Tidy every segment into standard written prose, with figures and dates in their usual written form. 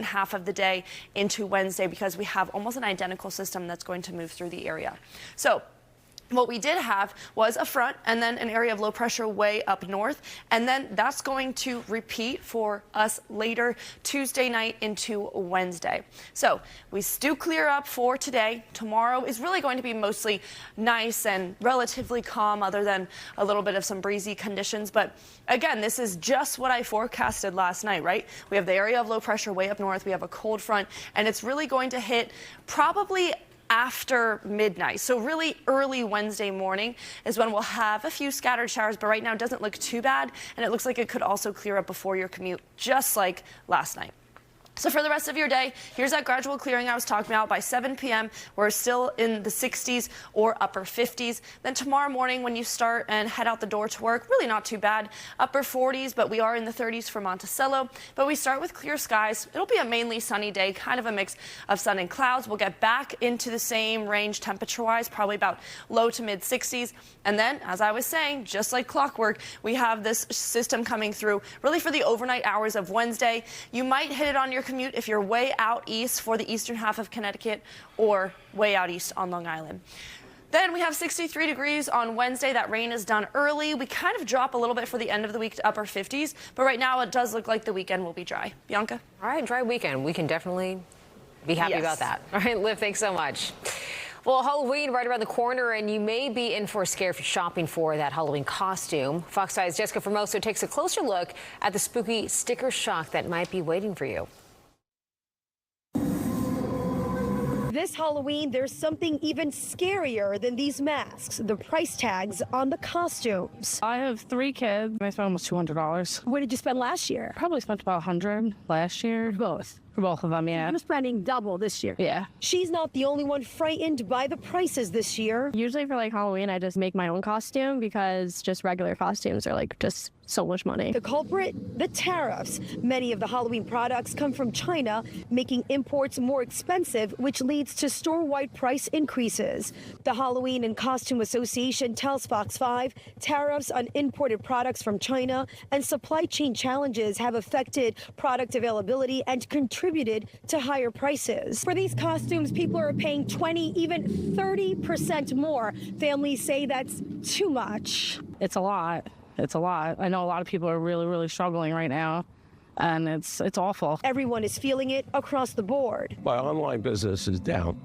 second half of the day into Wednesday because we have almost an identical system that's going to move through the area. So what we did have was a front and then an area of low pressure way up north, and then that's going to repeat for us later Tuesday night into Wednesday. So we do clear up for today. Tomorrow is really going to be mostly nice and relatively calm, other than a little bit of some breezy conditions. But again, this is just what I forecasted last night, right? We have the area of low pressure way up north. We have a cold front, and it's really going to hit probably after midnight. So really early Wednesday morning is when we'll have a few scattered showers, but right now it doesn't look too bad, and it looks like it could also clear up before your commute, just like last night. So for the rest of your day, here's that gradual clearing I was talking about. By 7 p.m., we're still in the 60s or upper 50s. Then tomorrow morning when you start and head out the door to work, really not too bad. Upper 40s, but we are in the 30s for Monticello. But we start with clear skies. It'll be a mainly sunny day, kind of a mix of sun and clouds. We'll get back into the same range temperature-wise, probably about low to mid 60s. And then, as I was saying, just like clockwork, we have this system coming through really for the overnight hours of Wednesday. You might hit it on your commute if you're way out east for the eastern half of Connecticut or way out east on Long Island. Then we have 63 degrees on Wednesday. That rain is done early. We kind of drop a little bit for the end of the week to upper 50s, but right now it does look like the weekend will be dry. Bianca? All right, dry weekend. We can definitely be happy about that. All right, Liv, thanks so much. Well, Halloween right around the corner, and you may be in for a scare if you're shopping for that Halloween costume. Fox 5's Jessica Formoso takes a closer look at the spooky sticker shock that might be waiting for you. This Halloween, there's something even scarier than these masks, the price tags on the costumes. I have 3 kids. I spent almost $200. What did you spend last year? Probably spent about $100 last year. Both. For both of them, yeah. I'm spending double this year. Yeah. She's not the only one frightened by the prices this year. Usually for like Halloween, I just make my own costume because just regular costumes are like just so much money. The culprit, the tariffs. Many of the Halloween products come from China, making imports more expensive, which leads to store-wide price increases. The Halloween and Costume Association tells Fox 5 tariffs on imported products from China and supply chain challenges have affected product availability and contributed to higher prices. For these costumes, people are paying 20, even 30% more. Families say that's too much. It's a lot. It's a lot. I know a lot of people are really, really struggling right now, and it's awful. Everyone is feeling it across the board. My online business is down,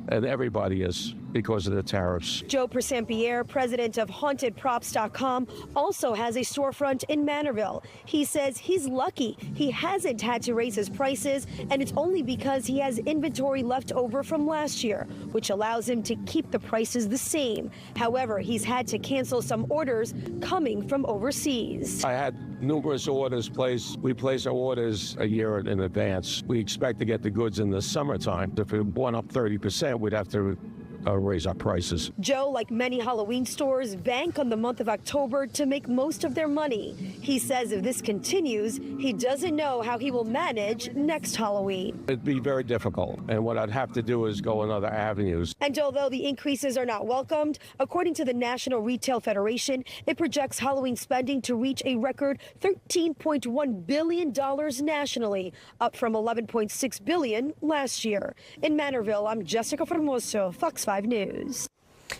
and everybody is, because of the tariffs. Joe Persampierre, president of HauntedProps.com, also has a storefront in Manorville. He says he's lucky he hasn't had to raise his prices, and it's only because he has inventory left over from last year, which allows him to keep the prices the same. However, he's had to cancel some orders coming from overseas. I had numerous orders placed. We place our orders a year in advance. We expect to get the goods in the summertime. If it went up 30%, we'd have to raise our prices. Joe, like many Halloween stores, bank on the month of October to make most of their money. He says if this continues, he doesn't know how he will manage next Halloween. It'd be very difficult, and what I'd have to do is go in other avenues. And although the increases are not welcomed, according to the National Retail Federation, it projects Halloween spending to reach a record $13.1 billion nationally, up from $11.6 billion last year. In Manorville, I'm Jessica Formoso, Fox 5 News.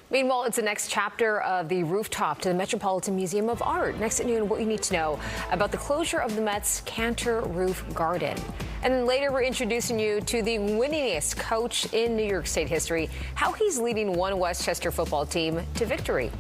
Meanwhile, it's the next chapter of the rooftop to the Metropolitan Museum of Art. Next at noon, what you need to know about the closure of the Mets Cantor Roof Garden. And then later, we're introducing you to the winningest coach in New York State history, how he's leading one Westchester football team to victory.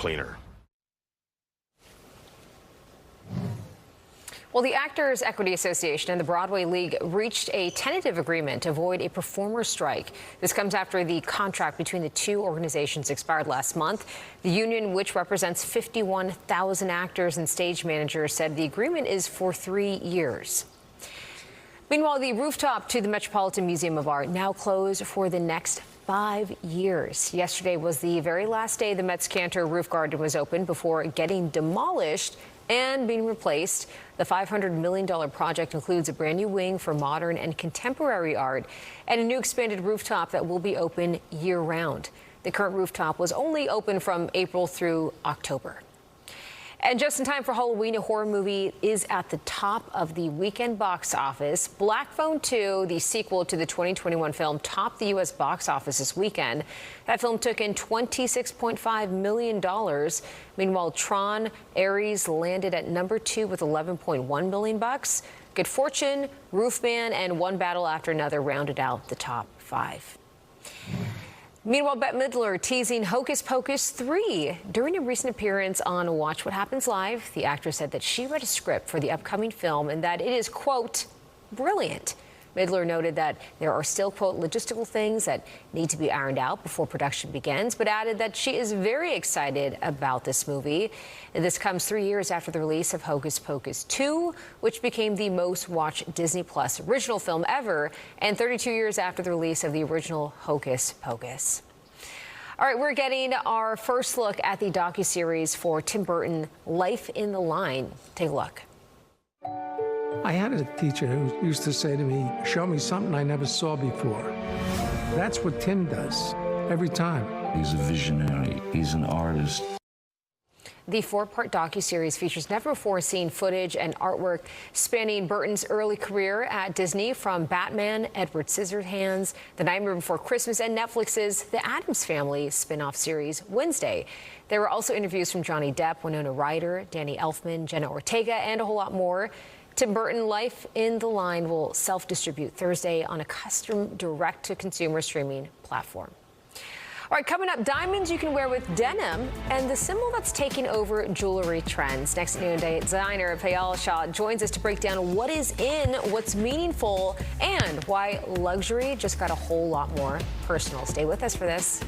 cleaner. Well, the Actors Equity Association and the Broadway League reached a tentative agreement to avoid a performer strike. This comes after the contract between the two organizations expired last month. The union, which represents 51,000 actors and stage managers, said the agreement is for 3 years. Meanwhile, the rooftop to the Metropolitan Museum of Art now closed for the next 5 years. Yesterday was the very last day the Met's Cantor Roof Garden was open before getting demolished and being replaced. The $500 million project includes a brand new wing for modern and contemporary art and a new expanded rooftop that will be open year-round. The current rooftop was only open from April through October. And just in time for Halloween, a horror movie is at the top of the weekend box office. Black Phone 2, the sequel to the 2021 film, topped the U.S. box office this weekend. That film took in $26.5 million. Meanwhile, Tron Ares landed at number 2 with $11.1 million. Good Fortune, Roofman, and One Battle After Another rounded out the top 5. Meanwhile, Bette Midler teasing Hocus Pocus 3. During a recent appearance on Watch What Happens Live, the actress said that she read a script for the upcoming film and that it is, quote, brilliant. Midler noted that there are still, quote, logistical things that need to be ironed out before production begins, but added that she is very excited about this movie. This comes 3 years after the release of Hocus Pocus 2, which became the most watched Disney Plus original film ever, and 32 years after the release of the original Hocus Pocus. All right, we're getting our first look at the docuseries for Tim Burton, Life in the Line. Take a look. I had a teacher who used to say to me, show me something I never saw before. That's what Tim does every time. He's a visionary. He's an artist. The 4-part docuseries features never-before-seen footage and artwork spanning Burton's early career at Disney, from Batman, Edward Scissorhands, The Nightmare Before Christmas, and Netflix's The Addams Family spin-off series, Wednesday. There were also interviews from Johnny Depp, Winona Ryder, Danny Elfman, Jenna Ortega, and a whole lot more. Tim Burton, Life in the Line will self-distribute Thursday on a custom direct-to-consumer streaming platform. All right, coming up, diamonds you can wear with denim and the symbol that's taking over jewelry trends. Next at noonday, designer Payal Shah joins us to break down what is in, what's meaningful, and why luxury just got a whole lot more personal. Stay with us for this.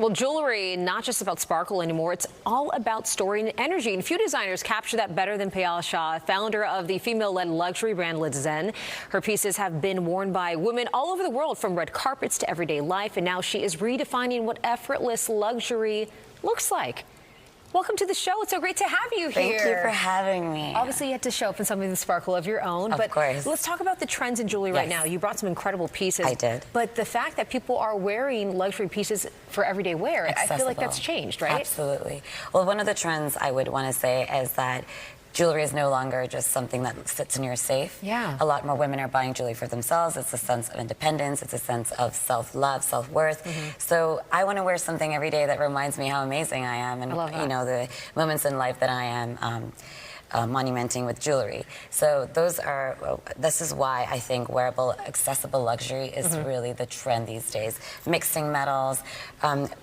Well, jewelry, not just about sparkle anymore. It's all about story and energy. And few designers capture that better than Payal Shah, founder of the female-led luxury brand Liz Zen. Her pieces have been worn by women all over the world, from red carpets to everyday life. And now she is redefining what effortless luxury looks like. Welcome to the show. It's so great to have you here. Thank you for having me. Obviously, you had to show up in something the sparkle of your own. Of course. Let's talk about the trends in jewelry right now. You brought some incredible pieces. I did. But the fact that people are wearing luxury pieces for everyday wear, I feel like that's changed, right? Absolutely. Well, one of the trends I would want to say is that jewelry is no longer just something that sits in your safe. Yeah. A lot more women are buying jewelry for themselves. It's a sense of independence. It's a sense of self-love, self-worth. So I want to wear something every day that reminds me how amazing I am, and you know, the moments in life that I am monumenting with jewelry. So this is why I think wearable, accessible luxury is really the trend these days. Mixing metals,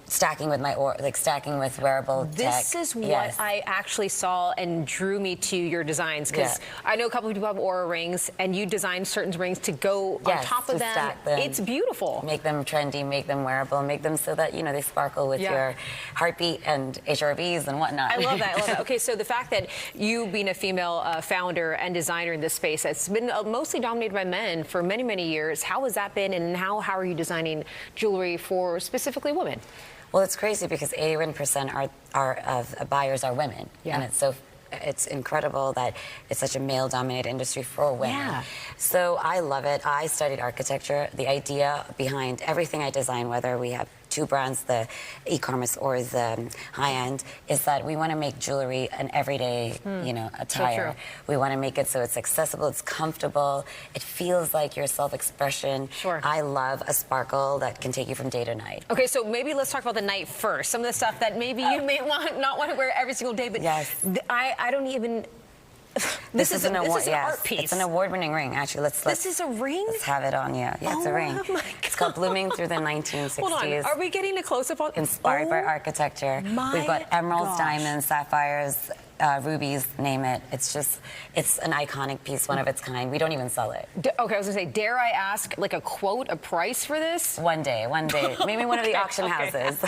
stacking with stacking with wearable tech. This is what I actually saw and drew me to your designs, because I know a couple of people have Aura rings, and you design certain rings to go on top of them. Stack them. It's beautiful. Make them trendy, make them wearable, make them so that, you know, they sparkle with your heartbeat and HRVs and whatnot. I love that. I love that. Okay, so the fact that you being a female founder and designer in this space that's been mostly dominated by men for many, many years, how has that been, and how are you designing jewelry for specifically women? Well, it's crazy because 81% of buyers are women, and it's incredible that it's such a male-dominated industry for women. Yeah. So I love it. I studied architecture. The idea behind everything I design, whether we have two brands, the e-commerce or the high-end, is that we want to make jewelry an everyday, you know, attire. We want to make it so it's accessible, it's comfortable, it feels like your self-expression. I love a sparkle that can take you from day to night. Okay, so maybe let's talk about the night first. Some of the stuff that maybe you may not want to wear every single day, but I don't even. This is an art piece. It's an award-winning ring, actually. This is a ring? Let's have it on you. Yeah, it's a ring. Oh my God. It's called Blooming Through the 1960s. Hold on. Are we getting a close-up on? Inspired by architecture. We've got emeralds, diamonds, sapphires, rubies, name it. It's an iconic piece, one of its kind. We don't even sell it. Okay, I was gonna say, dare I ask, like, a quote, a price for this? One day. Maybe one of the auction houses.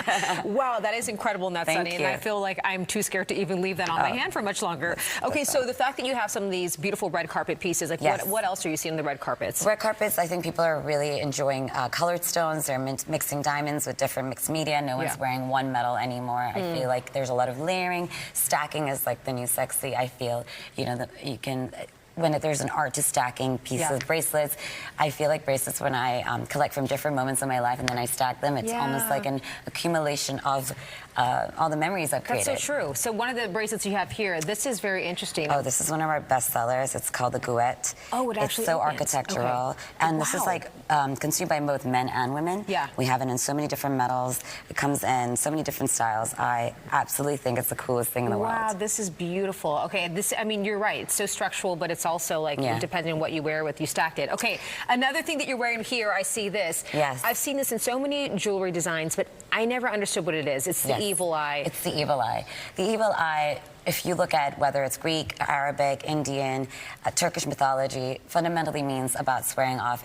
Wow, that is incredible and that's stunning. And I feel like I'm too scared to even leave that on my hand for much longer. Okay, so the fact that you have some of these beautiful red carpet pieces, like what else are you seeing on the red carpets? Red carpets, I think people are really enjoying colored stones. They're mixing diamonds with different mixed media. No one's wearing one metal anymore. I feel like there's a lot of layering. Stacking is like the new sexy. I feel, you know, that you can, when there's an art to stacking pieces, bracelets. I feel like bracelets, when I collect from different moments in my life and then I stack them, it's almost like an accumulation of all the memories I've created. That's so true. So one of the bracelets you have here, this is very interesting. Oh, this is one of our best sellers. It's called the Gouette. Oh, it actually It's so architectural. And this is like consumed by both men and women. Yeah. We have it in so many different metals. It comes in so many different styles. I absolutely think it's the coolest thing in the world. Wow, this is beautiful. Okay, I mean, you're right. It's so structural, but it's also like, depending on what you wear with, you stacked it. Okay, another thing that you're wearing here, I see this. Yes. I've seen this in so many jewelry designs, but I never understood what it is. It's the evil eye. It's the evil eye. The evil eye, if you look at whether it's Greek, Arabic, Indian, Turkish mythology, fundamentally means about swearing off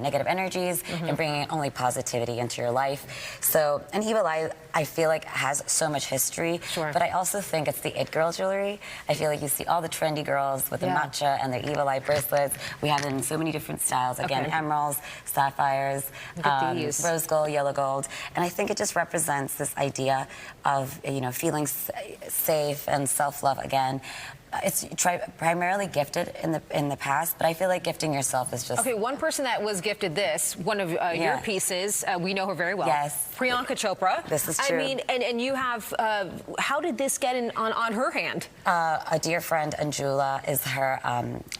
negative energies and bringing only positivity into your life. So an evil eye, I feel like, has so much history, but I also think it's the it girl jewelry. I feel like you see all the trendy girls with the matcha and their evil eye bracelets. We have it in so many different styles. Again, emeralds, sapphires, rose gold, yellow gold. And I think it just represents this idea of, you know, feeling safe and self-love again. It's primarily gifted in the past, but I feel like gifting yourself is just... Okay, one person that was gifted this, one of your pieces, we know her very well. Yes. Priyanka Chopra. This is true. I mean, and you have, how did this get on her hand? A dear friend, Anjula, is her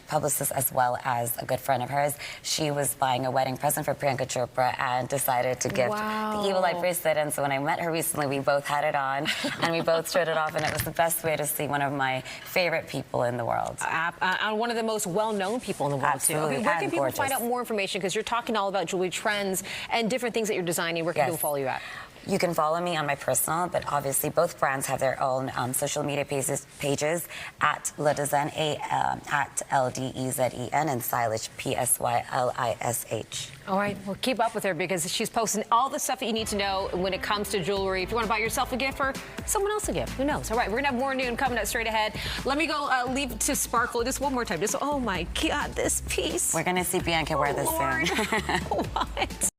publicist as well as a good friend of hers. She was buying a wedding present for Priyanka Chopra and decided to gift the evil eye bracelet. And so when I met her recently, we both had it on and we both showed it off, and it was the best way to see one of my favorite people in the world. One of the most well-known people in the world, too. Okay, where can people find out more information? Because you're talking all about jewelry trends and different things that you're designing. Where can people follow you at? You can follow me on my personal, but obviously both brands have their own social media pages at Ledezen, at LDEZEN, and Stylish, PSYLISH. All right, well, keep up with her because she's posting all the stuff that you need to know when it comes to jewelry. If you want to buy yourself a gift or someone else a gift, who knows? All right, we're going to have more noon coming up straight ahead. Let me go leave to Sparkle just one more time. Just, oh my God, this piece. We're going to see Bianca wear this Lord. soon. What?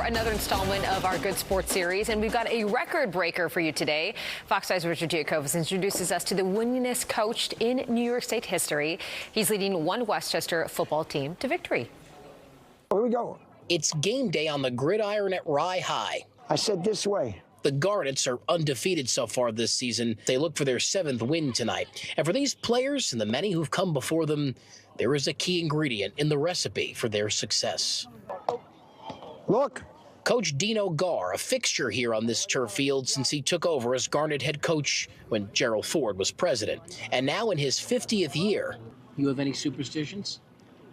Another installment of our Good Sports series, and we've got a record breaker for you today. Fox 5's Richard Giacobus introduces us to the winningest coach in New York State history. He's leading one Westchester football team to victory. Here we go. It's game day on the gridiron at Rye High. I said this way. The Garnets are undefeated so far this season. They look for their 7th win tonight. And for these players and the many who've come before them, there is a key ingredient in the recipe for their success. Look. Coach Dino Garr, a fixture here on this turf field since he took over as Garnet head coach when Gerald Ford was president. And now in his 50th year. You have any superstitions?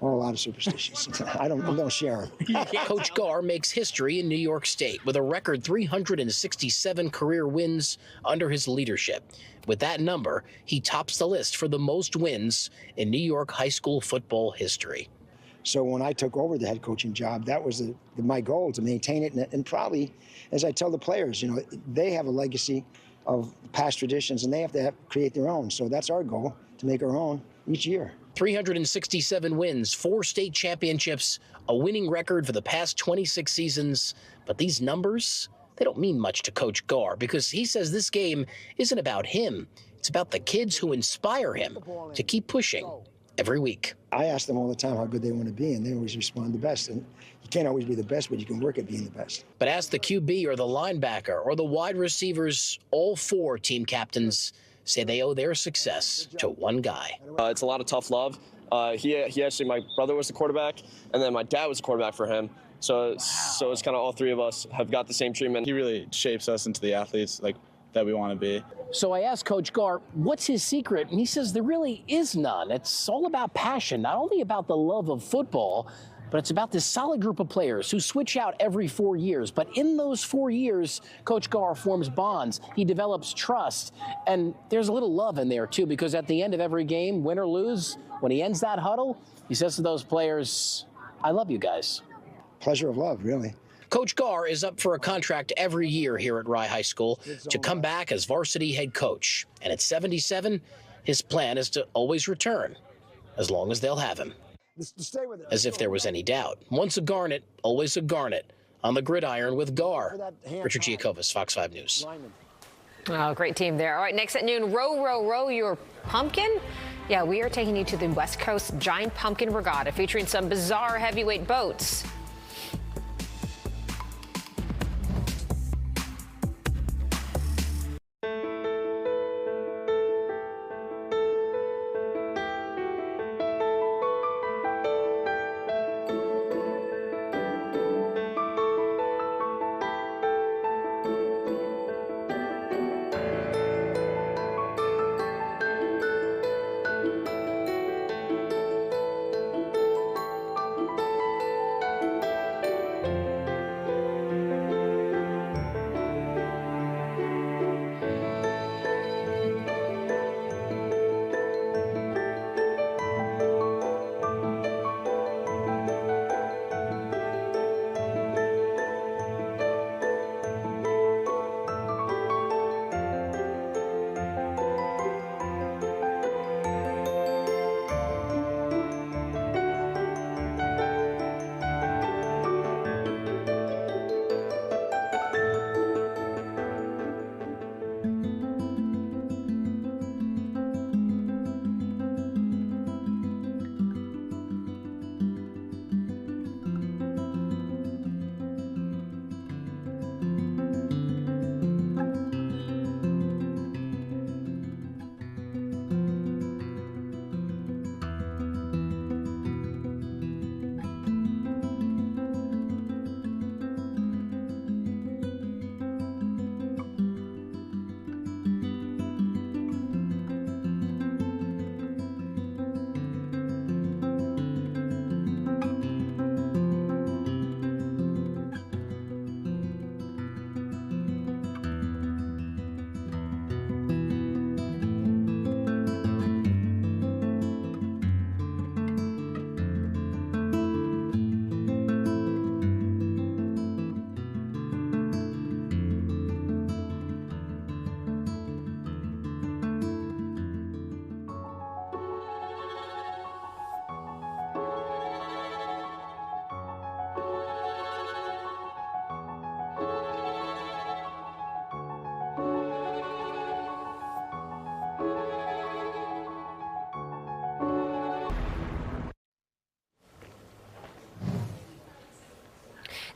Oh, a lot of superstitions. I don't share them. Coach Garr makes history in New York State with a record 367 career wins under his leadership. With that number, he tops the list for the most wins in New York high school football history. So when I took over the head coaching job, that was my goal, to maintain it. And probably, as I tell the players, they have a legacy of past traditions, and they have to create their own. So that's our goal, to make our own each year. 367 wins, 4 state championships, a winning record for the past 26 seasons. But these numbers, they don't mean much to Coach Garr, because he says this game isn't about him. It's about the kids who inspire him to keep pushing every week. I ask them all the time how good they want to be, and they always respond the best. And you can't always be the best, but you can work at being the best. But ask the QB or the linebacker or the wide receivers, all 4 team captains say they owe their success to one guy. It's a lot of tough love. He actually, my brother was the quarterback, and then my dad was the quarterback for him. So it's kind of all 3 of us have got the same treatment. He really shapes us into the athletes. Like, that we want to be. So I asked Coach Gar, what's his secret? And he says there really is none. It's all about passion, not only about the love of football, but it's about this solid group of players who switch out every 4 years. But in those 4 years, Coach Gar forms bonds. He develops trust. And there's a little love in there, too, because at the end of every game, win or lose, when he ends that huddle, he says to those players, I love you guys. Pleasure of love, really. Coach Gar is up for a contract every year here at Rye High School to come back as varsity head coach. And at 77, his plan is to always return, as long as they'll have him. As if there was any doubt. Once a Garnet, always a Garnet. On the gridiron with Gar. Richard Giacovas, Fox 5 News. Oh, great team there. All right, next at noon, row, row, row your pumpkin. Yeah, we are taking you to the West Coast Giant Pumpkin Regatta, featuring some bizarre heavyweight boats.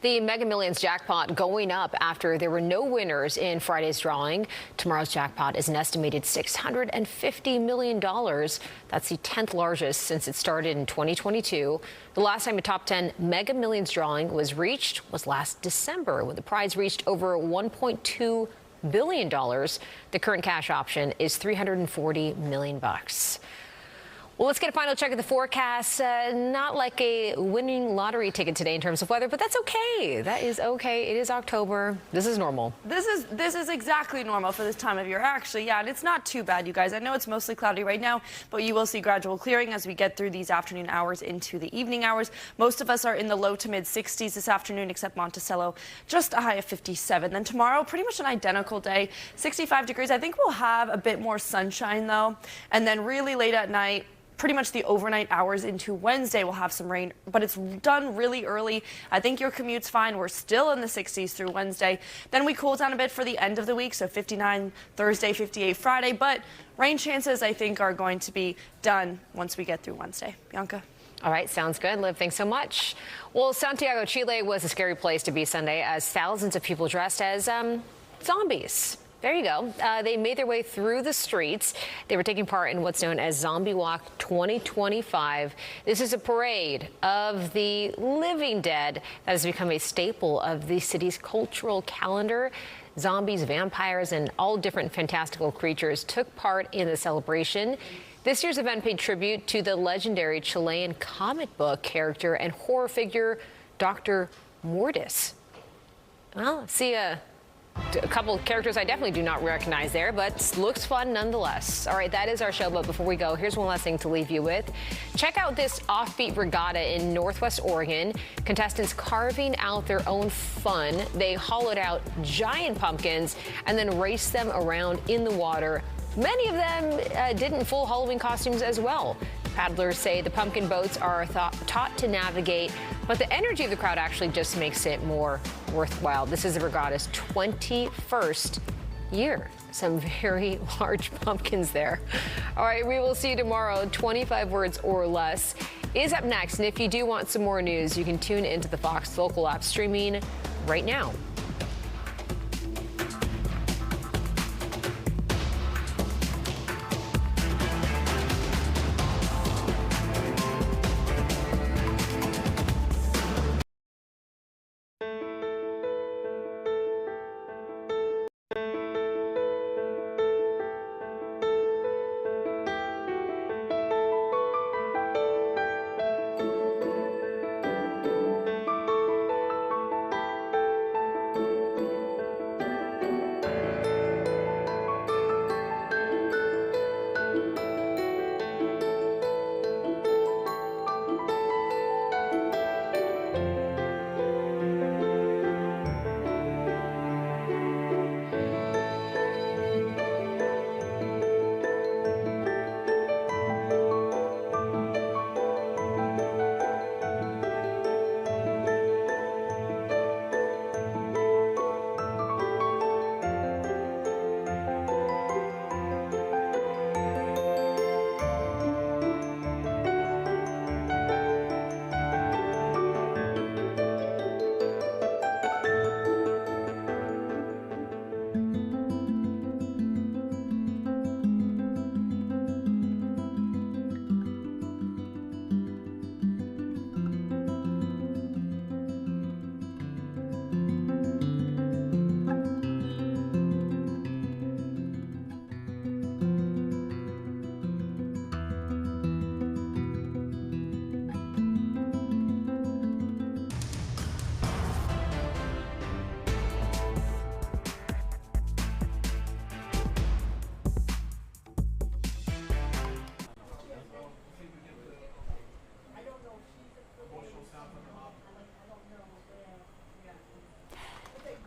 The Mega Millions jackpot going up after there were no winners in Friday's drawing. Tomorrow's jackpot is an estimated $650 million. That's the 10th largest since it started in 2022. The last time a top 10 Mega Millions drawing was reached was last December, when the prize reached over $1.2 billion. The current cash option is $340 million. Well, let's get a final check of the forecast. Not like a winning lottery ticket today in terms of weather, but that's okay. That is okay. It is October. This is normal. This is exactly normal for this time of year, actually. Yeah, and it's not too bad, you guys. I know it's mostly cloudy right now, but you will see gradual clearing as we get through these afternoon hours into the evening hours. Most of us are in the low to mid 60s this afternoon, except Monticello, just a high of 57. Then tomorrow, pretty much an identical day, 65 degrees. I think we'll have a bit more sunshine, though. And then really late at night, pretty much the overnight hours into Wednesday, we'll have some rain, but it's done really early. I think your commute's fine. We're still in the 60s through Wednesday. Then we cool down a bit for the end of the week, so 59 Thursday, 58 Friday, but rain chances, I think, are going to be done once we get through Wednesday. Bianca? All right, sounds good. Liv, thanks so much. Well, Santiago, Chile was a scary place to be Sunday as thousands of people dressed as zombies There you go. They made their way through the streets. They were taking part in what's known as Zombie Walk 2025. This is a parade of the living dead that has become a staple of the city's cultural calendar. Zombies, vampires, and all different fantastical creatures took part in the celebration. This year's event paid tribute to the legendary Chilean comic book character and horror figure, Dr. Mortis. Well, see a couple of characters I definitely do not recognize there, but looks fun nonetheless. All right, that is our show, but before we go, here's one last thing to leave you with. Check out this offbeat regatta in Northwest Oregon. Contestants carving out their own fun. They hollowed out giant pumpkins and then raced them around in the water. Many of them did in full Halloween costumes as well. Paddlers say the pumpkin boats are taught to navigate, but the energy of the crowd actually just makes it more worthwhile. This is the regatta's 21st year. Some very large pumpkins there. All right, we will see you tomorrow. 25 words or less is up next. And if you do want some more news, you can tune into the Fox Local app streaming right now.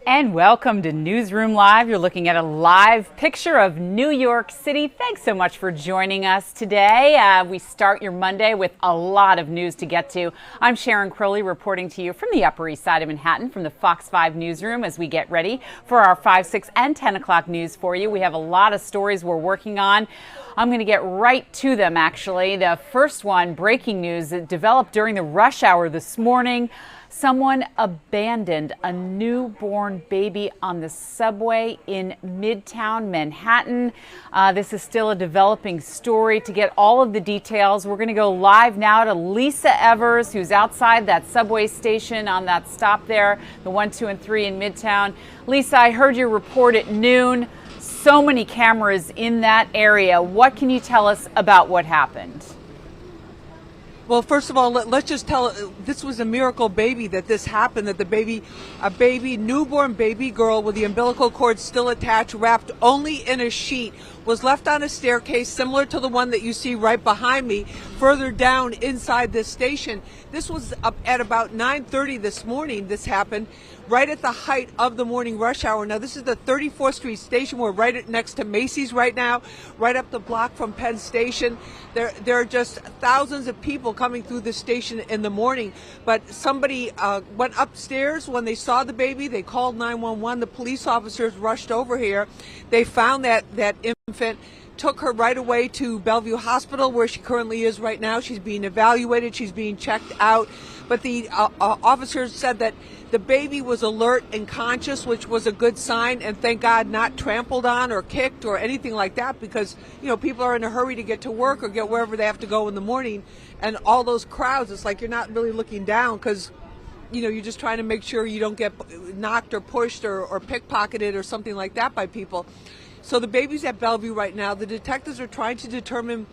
And welcome to Newsroom Live. You're looking at a live picture of New York City. Thanks so much for joining us today. We start your Monday with a lot of news to get to. I'm Sharon Crowley reporting to you from the Upper East Side of Manhattan from the Fox 5 newsroom as we get ready for our 5, 6, and 10 o'clock news for you. We have a lot of stories we're working on. I'm going to get right to them, actually. The first one, breaking news that developed during the rush hour this morning. Someone abandoned a newborn baby on the subway in Midtown Manhattan. This is still a developing story. To get all of the details, we're going to go live now to Lisa Evers, who's outside that subway station on that stop there, the 1, 2, and 3 in Midtown. Lisa, I heard your report at noon. So many cameras in that area. What can you tell us about what happened? Well, first of all, let's just tell, this was a miracle baby that this happened, that a newborn baby girl with the umbilical cord still attached, wrapped only in a sheet, was left on a staircase similar to the one that you see right behind me, further down inside this station. This was up at about 9:30 this morning. This happened right at the height of the morning rush hour. Now, this is the 34th Street station. We're right next to Macy's right now, right up the block from Penn Station. There are just thousands of people coming through the station in the morning. But somebody went upstairs when they saw the baby. They called 911. The police officers rushed over here. They found that infant, took her right away to Bellevue Hospital, where she currently is right now. She's being evaluated. She's being checked out. But the officers said that the baby was alert and conscious, which was a good sign, and thank God not trampled on or kicked or anything like that, because, you know, people are in a hurry to get to work or get wherever they have to go in the morning, and all those crowds, it's like you're not really looking down because, you know, you're just trying to make sure you don't get knocked or pushed or pickpocketed or something like that by people. So the baby's at Bellevue right now. The detectives are trying to determine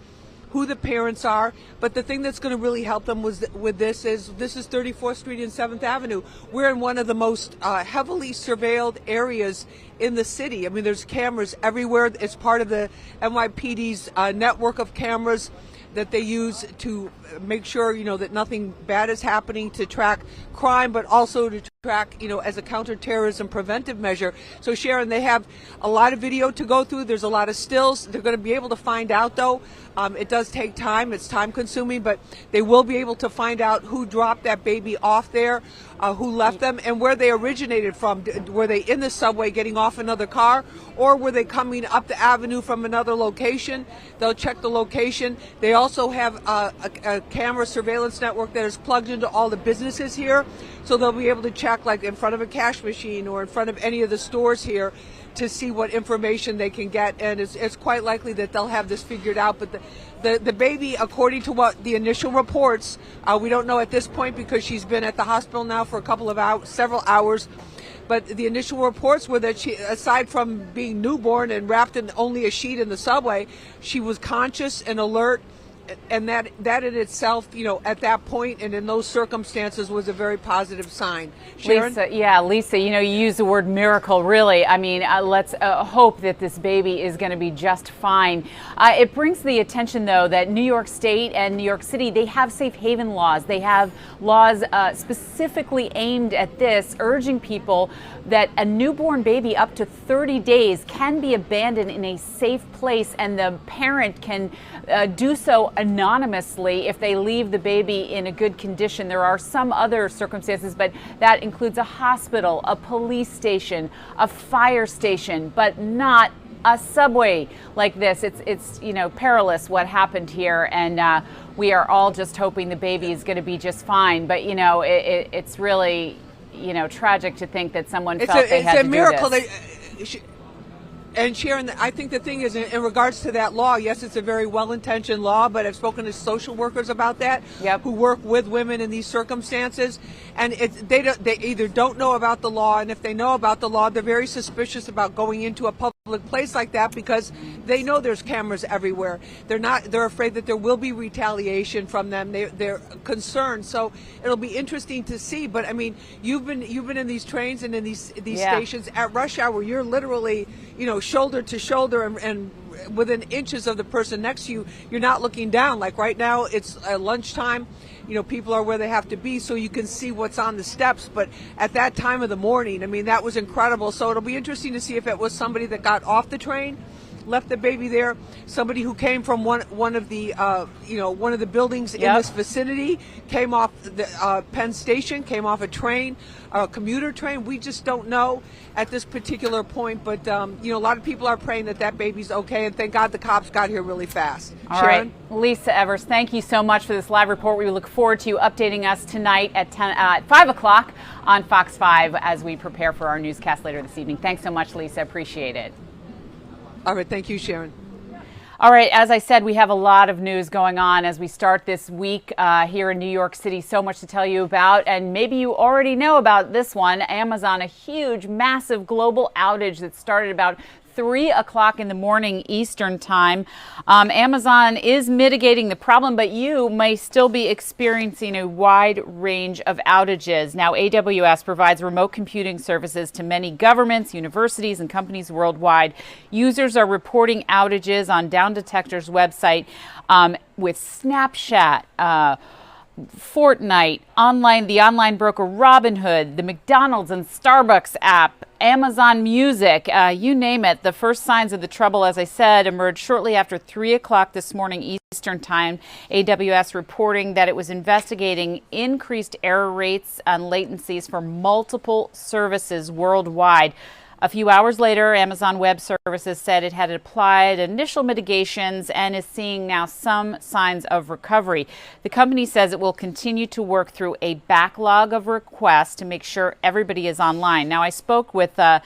who the parents are, but the thing that's going to really help them with this is 34th Street and 7th Avenue. We're in one of the most heavily surveilled areas in the city. I mean, there's cameras everywhere. It's part of the NYPD's network of cameras that they use to make sure, you know, that nothing bad is happening, to track crime, but also to track, you know, as a counterterrorism preventive measure. So Sharon, they have a lot of video to go through. There's a lot of stills. They're going to be able to find out, though. It does take time. It's time consuming, but they will be able to find out who dropped that baby off there, who left them, and where they originated from. Were they in the subway getting off another car, or were they coming up the avenue from another location? They'll check the location. They also have a camera surveillance network that is plugged into all the businesses here, so they'll be able to check, like in front of a cash machine or in front of any of the stores here, to see what information they can get, and it's quite likely that they'll have this figured out. But the baby, according to what the initial reports, we don't know at this point because she's been at the hospital now for a couple of hours, several hours. But the initial reports were that she, aside from being newborn and wrapped in only a sheet in the subway, she was conscious and alert. And that in itself, you know, at that point and in those circumstances was a very positive sign. Sharon? Lisa, you know, you use the word miracle, really. I mean, let's hope that this baby is going to be just fine. It brings the attention, though, that New York State and New York City, they have safe haven laws. They have laws specifically aimed at this, urging people that a newborn baby up to 30 days can be abandoned in a safe place, and the parent can do so anonymously if they leave the baby in a good condition. There are some other circumstances, but that includes a hospital, a police station, a fire station, but not a subway like this. It's you know, perilous what happened here, and we are all just hoping the baby is going to be just fine. But you know, it's really, you know, tragic to think that someone felt they had to do this. It's a miracle. And Sharon, I think the thing is, in regards to that law, yes, it's a very well-intentioned law, but I've spoken to social workers about that, who work with women in these circumstances, and they either don't know about the law, and if they know about the law, they're very suspicious about going into a public place like that because they know there's cameras everywhere. They're afraid that there will be retaliation from them. They're concerned. So it'll be interesting to see. But I mean, you've been in these trains and in these stations at rush hour. You're literally, you know, shoulder to shoulder and within inches of the person next to you. You're not looking down. Like right now, it's lunchtime. You know, people are where they have to be, so you can see what's on the steps. But at that time of the morning, I mean, that was incredible. So it'll be interesting to see if it was somebody that got off the train, left the baby there, somebody who came from one of the one of the buildings in this vicinity, came off the Penn Station, came off a train, a commuter train. We just don't know at this particular point, but you know, a lot of people are praying that baby's okay, and thank God the cops got here really fast. All right, Lisa Evers, thank you so much for this live report. We look forward to you updating us tonight at 5 o'clock on Fox 5 as we prepare for our newscast later this evening. Thanks so much, Lisa. Appreciate it. All right, thank you, Sharon. All right, as I said, we have a lot of news going on as we start this week here in New York City. So much to tell you about, and maybe you already know about this one. Amazon, a huge, massive global outage that started about 3 o'clock in the morning Eastern time. Amazon is mitigating the problem, but you may still be experiencing a wide range of outages. Now, AWS provides remote computing services to many governments, universities, and companies worldwide. Users are reporting outages on Down Detector's website with Snapchat, Fortnite, the online broker Robinhood, the McDonald's and Starbucks app, Amazon Music, you name it. The first signs of the trouble, as I said, emerged shortly after 3 o'clock this morning Eastern time. AWS reporting that it was investigating increased error rates and latencies for multiple services worldwide. A few hours later, Amazon Web Services said it had applied initial mitigations and is seeing now some signs of recovery. The company says it will continue to work through a backlog of requests to make sure everybody is online. Now, I spoke with the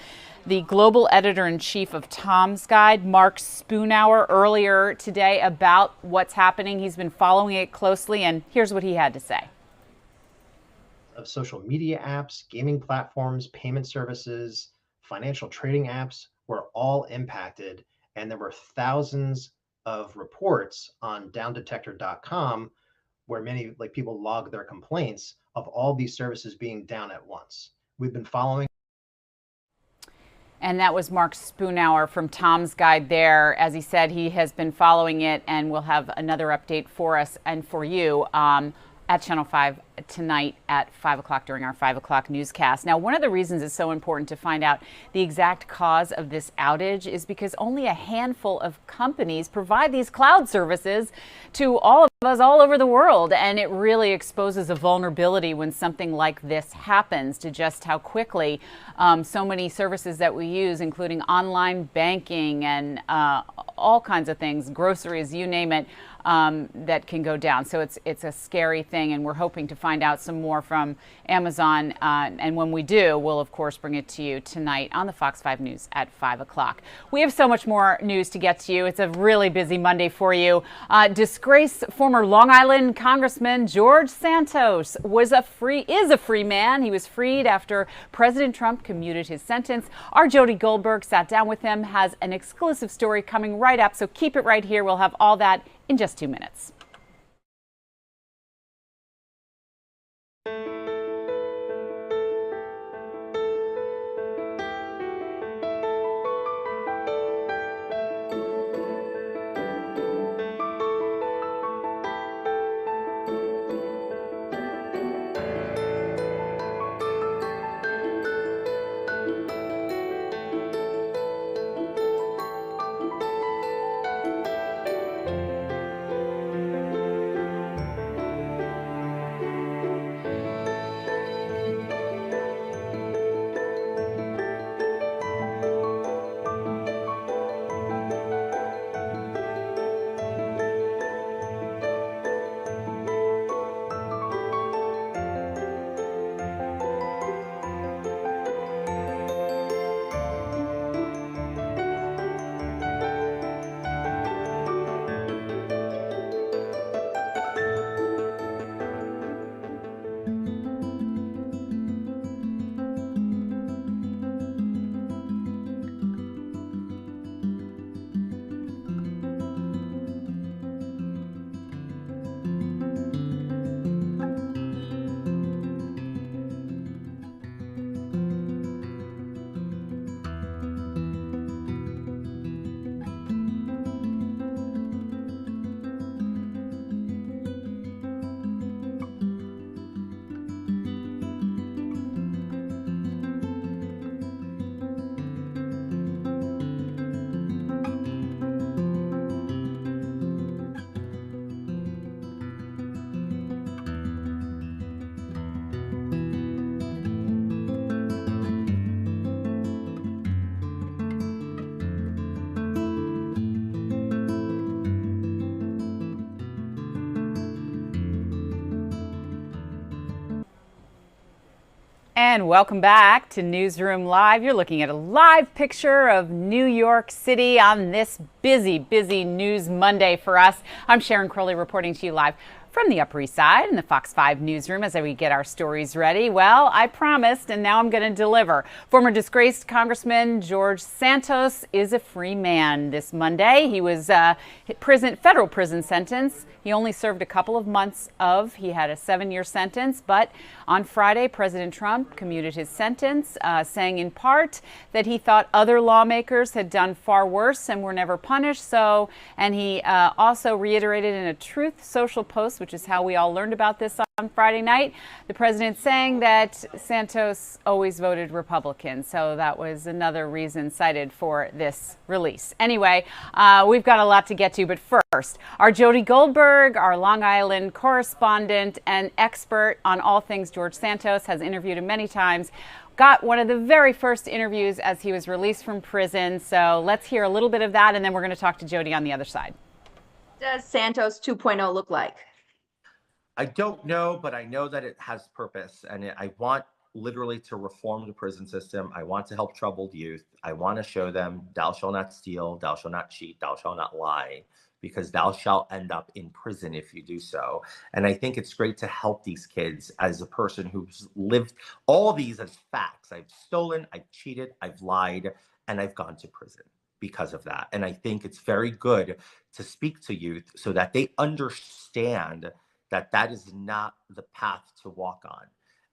global editor-in-chief of Tom's Guide, Mark Spoonhour, earlier today about what's happening. He's been following it closely, and here's what he had to say. Of social media apps, gaming platforms, payment services, financial trading apps were all impacted, and there were thousands of reports on downdetector.com where many people log their complaints of all these services being down at once. We've been following. And that was Mark Spoonhour from Tom's Guide there. As he said, he has been following it, and we'll have another update for us and for you at Channel 5 tonight at 5 o'clock during our 5 o'clock newscast. Now, one of the reasons it's so important to find out the exact cause of this outage is because only a handful of companies provide these cloud services to all of us all over the world. And it really exposes a vulnerability when something like this happens to just how quickly so many services that we use, including online banking and all kinds of things, groceries, you name it, that can go down. So it's a scary thing, and we're hoping to find out some more from Amazon. And when we do, we'll of course bring it to you tonight on the Fox 5 News at 5 o'clock. We have so much more news to get to you. It's a really busy Monday for you. Disgraced former Long Island Congressman George Santos is a free man. He was freed after President Trump commuted his sentence. Our Jody Goldberg sat down with him, has an exclusive story coming right up. So keep it right here. We'll have all that in just 2 minutes. And welcome back to Newsroom Live. You're looking at a live picture of New York City on this busy News Monday for us. I'm Sharon Crowley reporting to you live from the Upper East Side in the Fox 5 newsroom as we get our stories ready. Well, I promised, and now I'm going to deliver. Former disgraced Congressman George Santos is a free man this Monday. He was federal prison sentence. He only served a couple of months he had a 7-year sentence, but on Friday, President Trump commuted his sentence, saying in part that he thought other lawmakers had done far worse and were never punished. And he also reiterated in a Truth Social post which is how we all learned about this on Friday night. The president saying that Santos always voted Republican, so that was another reason cited for this release. Anyway, we've got a lot to get to, but first, our Jody Goldberg, our Long Island correspondent and expert on all things George Santos, has interviewed him many times. Got one of the very first interviews as he was released from prison. So let's hear a little bit of that, and then we're going to talk to Jody on the other side. Does Santos 2.0 look like? I don't know, but I know that it has purpose, and I want literally to reform the prison system. I want to help troubled youth. I want to show them, thou shalt not steal, thou shalt not cheat, thou shalt not lie, because thou shalt end up in prison if you do so. And I think it's great to help these kids as a person who's lived all these as facts. I've stolen, I've cheated, I've lied, and I've gone to prison because of that. And I think it's very good to speak to youth so that they understand that that is not the path to walk on,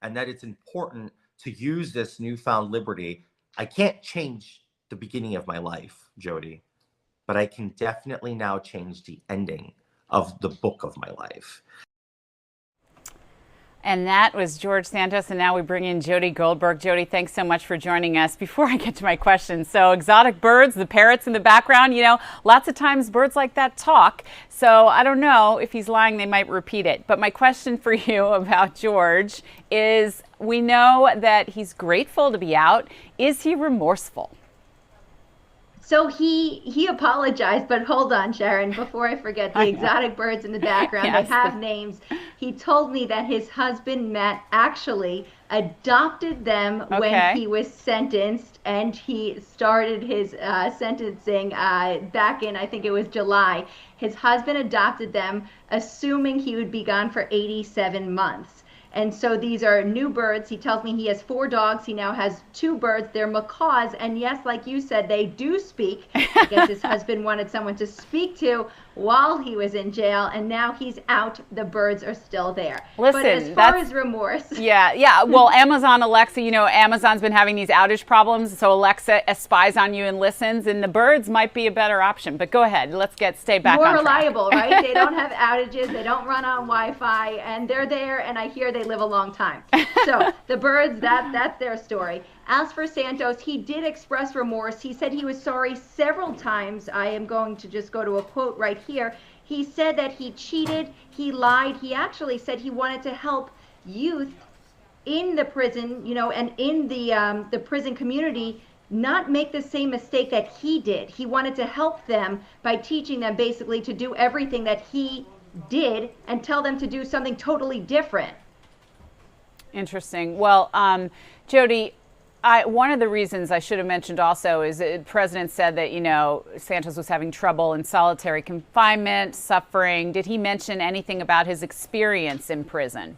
and that it's important to use this newfound liberty. I can't change the beginning of my life, Jody, but I can definitely now change the ending of the book of my life. And that was George Santos, and now we bring in Jody Goldberg. Jody, thanks so much for joining us. Before I get to my question, so exotic birds, the parrots in the background, you know, lots of times birds like that talk. So I don't know if he's lying, they might repeat it. But my question for you about George is, we know that he's grateful to be out. Is he remorseful? So he apologized, but hold on, Sharon, before I forget, the exotic birds in the background, yes, they have names. He told me that his husband, Matt, actually adopted them when he was sentenced, and he started his sentencing back in, I think it was July. His husband adopted them, assuming he would be gone for 87 months. And so these are new birds. He tells me he has 4 dogs. He now has 2 birds. They're macaws. And yes, like you said, they do speak. I guess his husband wanted someone to speak to while he was in jail. And now he's out. The birds are still there. Listen, but as far as remorse. Yeah. Well, Amazon Alexa, you know, Amazon's been having these outage problems. So Alexa spies on you and listens. And the birds might be a better option. But go ahead. Let's stay back on track. More reliable, right? They don't have outages. They don't run on Wi-Fi. And they're there. And I hear they live a long time. So the birds, that's their story. As for Santos, he did express remorse. He said he was sorry several times. I am going to just go to a quote right here. He said that he cheated, he lied. He actually said he wanted to help youth in the prison, you know, and in the prison community not make the same mistake that he did. He wanted to help them by teaching them basically to do everything that he did and tell them to do something totally different. Interesting. Well, Jody, one of the reasons I should have mentioned also is the president said that, you know, Santos was having trouble in solitary confinement, suffering. Did he mention anything about his experience in prison?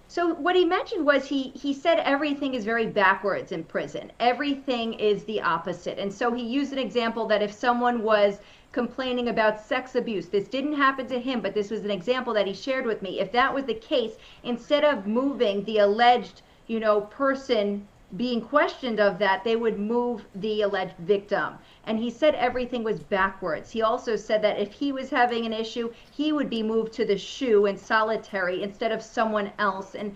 So what he mentioned was he said everything is very backwards in prison. Everything is the opposite. And so he used an example that if someone was complaining about sex abuse, this didn't happen to him, but this was an example that he shared with me. If that was the case, instead of moving the alleged, you know, person being questioned of that, they would move the alleged victim. And he said everything was backwards. He also said that if he was having an issue, he would be moved to the SHU in solitary instead of someone else. And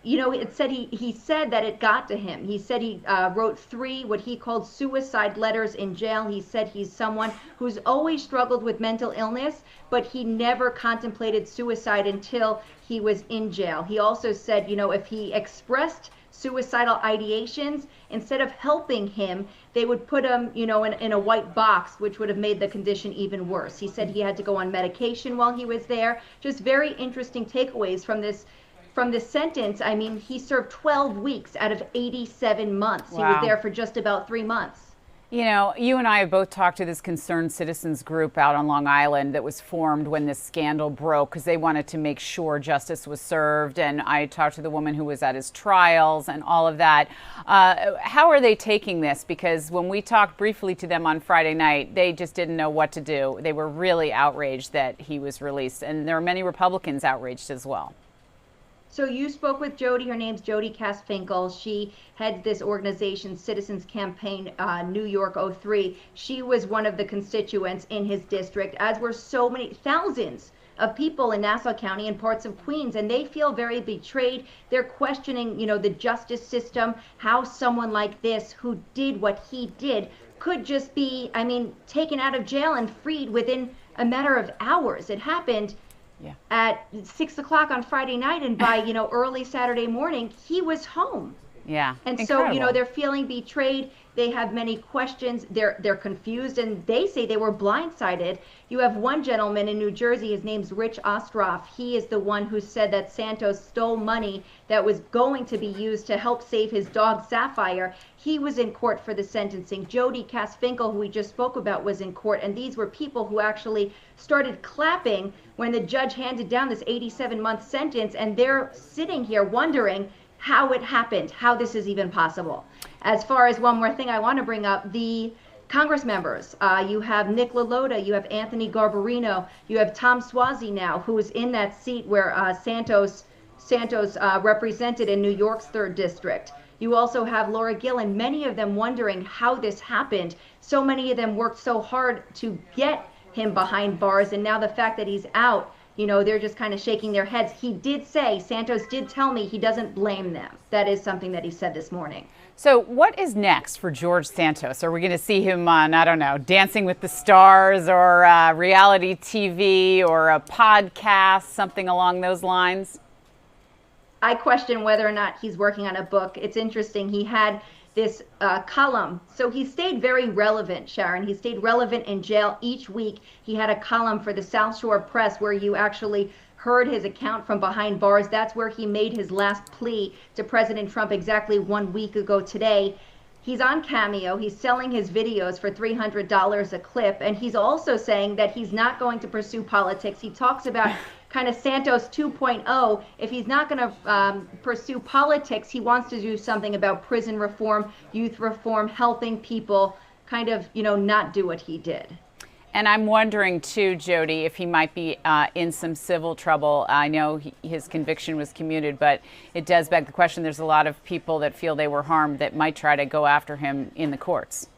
you know, it said he said that it got to him. He said he wrote 3 what he called suicide letters in jail. He said he's someone who's always struggled with mental illness, but he never contemplated suicide until he was in jail. He also said, you know, if he expressed suicidal ideations, instead of helping him, they would put him, you know, in a white box, which would have made the condition even worse. He said he had to go on medication while he was there. Just very interesting takeaways from this sentence. I mean, he served 12 weeks out of 87 months. Wow. He was there for just about 3 months. You know, you and I have both talked to this concerned citizens group out on Long Island that was formed when this scandal broke because they wanted to make sure justice was served. And I talked to the woman who was at his trials and all of that. How are they taking this? Because when we talked briefly to them on Friday night, they just didn't know what to do. They were really outraged that he was released. And there are many Republicans outraged as well. So you spoke with Jody. Her name's Jody Cass-Finkel. She heads this organization, Citizens Campaign New York 03. She was one of the constituents in his district, as were so many thousands of people in Nassau County and parts of Queens, and they feel very betrayed. They're questioning, the justice system, how someone like this who did what he did could just be, taken out of jail and freed within a matter of hours. It happened at 6 o'clock on Friday night, and by, early Saturday morning, he was home. Yeah. And Incredible. so, they're feeling betrayed. They have many questions. They're confused, and they say they were blindsided. You have one gentleman in New Jersey, his name's Rich Ostroff. He is the one who said that Santos stole money that was going to be used to help save his dog Sapphire. He was in court for the sentencing. Jody Kasfinkel, who we just spoke about, was in court, and these were people who actually started clapping when the judge handed down this 87-month sentence, and they're sitting here wondering how it happened, how this is even possible. As far as one more thing I want to bring up, the Congress members, you have Nick LaLota, you have Anthony Garbarino, you have Tom Suozzi now, who is in that seat where Santos represented in New York's 3rd District. You also have Laura Gillen, many of them wondering how this happened. So many of them worked so hard to get him behind bars, and now the fact that he's out, they're just kind of shaking their heads. He did say, Santos did tell me he doesn't blame them. That is something that he said this morning. So what is next for George Santos? Are we going to see him on, I don't know, Dancing with the Stars or reality TV or a podcast, something along those lines? I question whether or not he's working on a book. It's interesting. He had this column. So he stayed very relevant, Sharon. He stayed relevant in jail each week. He had a column for the South Shore Press where you actually heard his account from behind bars. That's where he made his last plea to President Trump exactly 1 week ago today. He's on Cameo. He's selling his videos for $300 a clip. And he's also saying that he's not going to pursue politics. He talks about kind of Santos 2.0. If he's not going to pursue politics, he wants to do something about prison reform, youth reform, helping people kind of, not do what he did. And I'm wondering, too, Jody, if he might be in some civil trouble. I know his conviction was commuted, but it does beg the question. There's a lot of people that feel they were harmed that might try to go after him in the courts.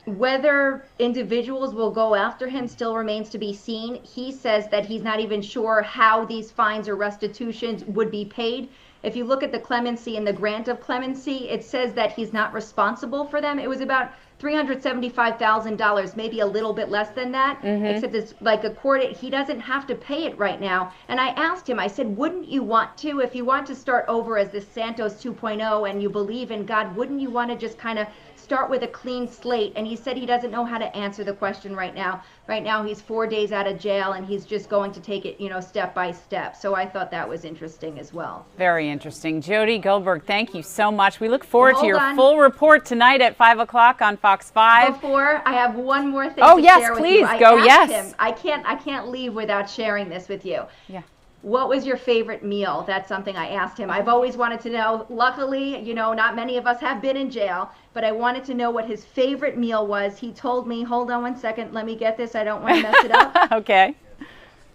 Whether individuals will go after him still remains to be seen. He says that he's not even sure how these fines or restitutions would be paid. If you look at the clemency and the grant of clemency, it says that he's not responsible for them. It was about $375,000, maybe a little bit less than that, except it's like a court, he doesn't have to pay it right now. And I asked him, I said, wouldn't you want to, if you want to start over as this Santos 2.0 and you believe in God, wouldn't you want to just kind of start with a clean slate? And he said he doesn't know how to answer the question right now. Right now he's 4 days out of jail and he's just going to take it, step by step. So I thought that was interesting as well. Very interesting. Jody Goldberg, thank you so much. We look forward to your full report tonight at 5 o'clock on Fox 5. Before, I have one more thing to share with you. Oh, yes, please. Go, yes. Him, I can't leave without sharing this with you. Yeah. What was your favorite meal? That's something I asked him. I've always wanted to know. Luckily, not many of us have been in jail, but I wanted to know what his favorite meal was. He told me, hold on one second, let me get this. I don't want to mess it up. Okay.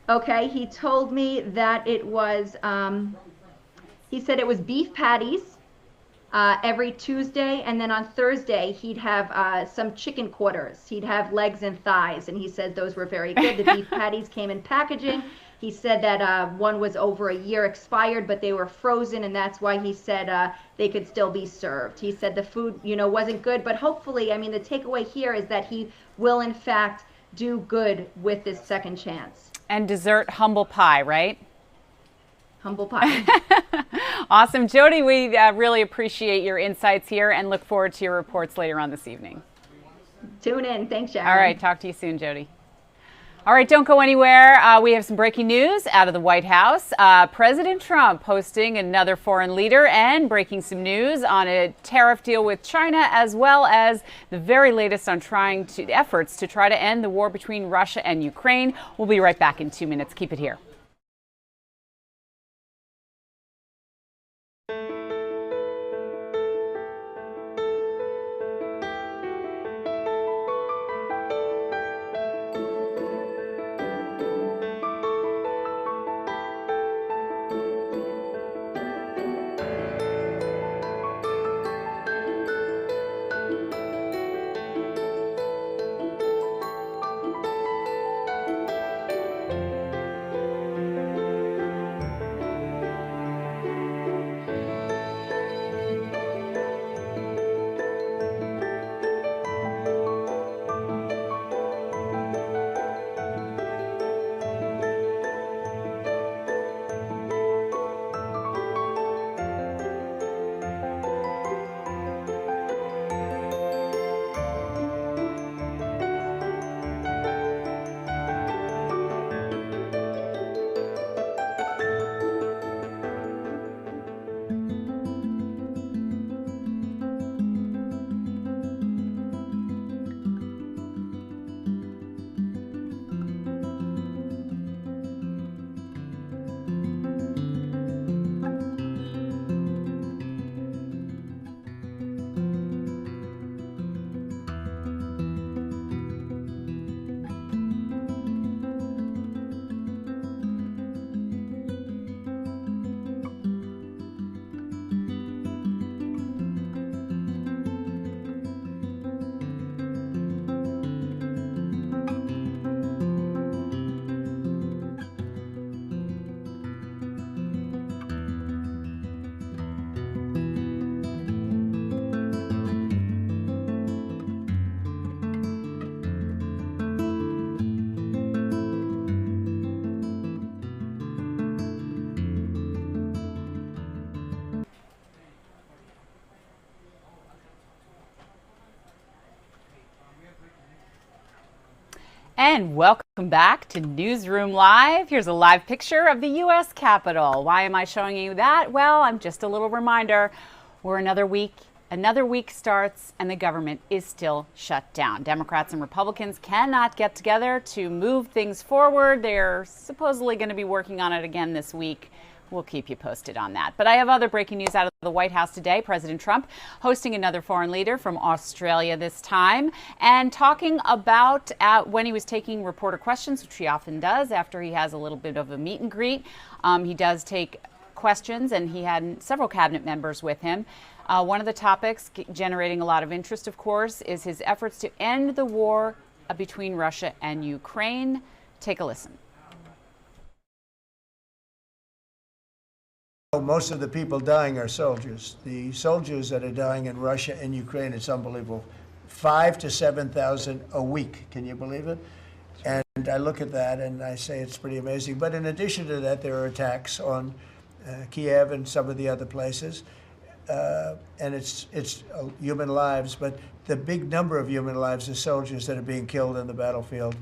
Okay, he told me that it was, he said it was beef patties every Tuesday, and then on Thursday he'd have some chicken quarters. He'd have legs and thighs, and he said those were very good. The beef patties came in packaging. He said that one was over a year expired, but they were frozen, and that's why he said they could still be served. He said the food, wasn't good, but hopefully, the takeaway here is that he will, in fact, do good with this second chance. And dessert, humble pie, right? Humble pie. Awesome. Jody, we really appreciate your insights here and look forward to your reports later on this evening. Tune in. Thanks, Sharon. All right. Talk to you soon, Jody. All right, don't go anywhere. We have some breaking news out of the White House. President Trump hosting another foreign leader and breaking some news on a tariff deal with China, as well as the very latest on efforts to try to end the war between Russia and Ukraine. We'll be right back in 2 minutes. Keep it here. And welcome back to Newsroom Live. Here's a live picture of the U.S. Capitol. Why am I showing you that? Well, I'm just a little reminder. We're another week starts and the government is still shut down. Democrats and Republicans cannot get together to move things forward. They're supposedly going to be working on it again this week. We'll keep you posted on that. But I have other breaking news out of the White House today. President Trump hosting another foreign leader from Australia this time and talking about when he was taking reporter questions, which he often does after he has a little bit of a meet and greet. He does take questions, and he had several cabinet members with him. One of the topics generating a lot of interest, of course, is his efforts to end the war between Russia and Ukraine. Take a listen. Most of the people dying are soldiers. The soldiers that are dying in Russia and Ukraine, it's unbelievable. 5,000 to 7,000 a week. Can you believe it? And I look at that and I say it's pretty amazing. But in addition to that, there are attacks on Kiev and some of the other places. And it's human lives, but the big number of human lives is soldiers that are being killed in the battlefield.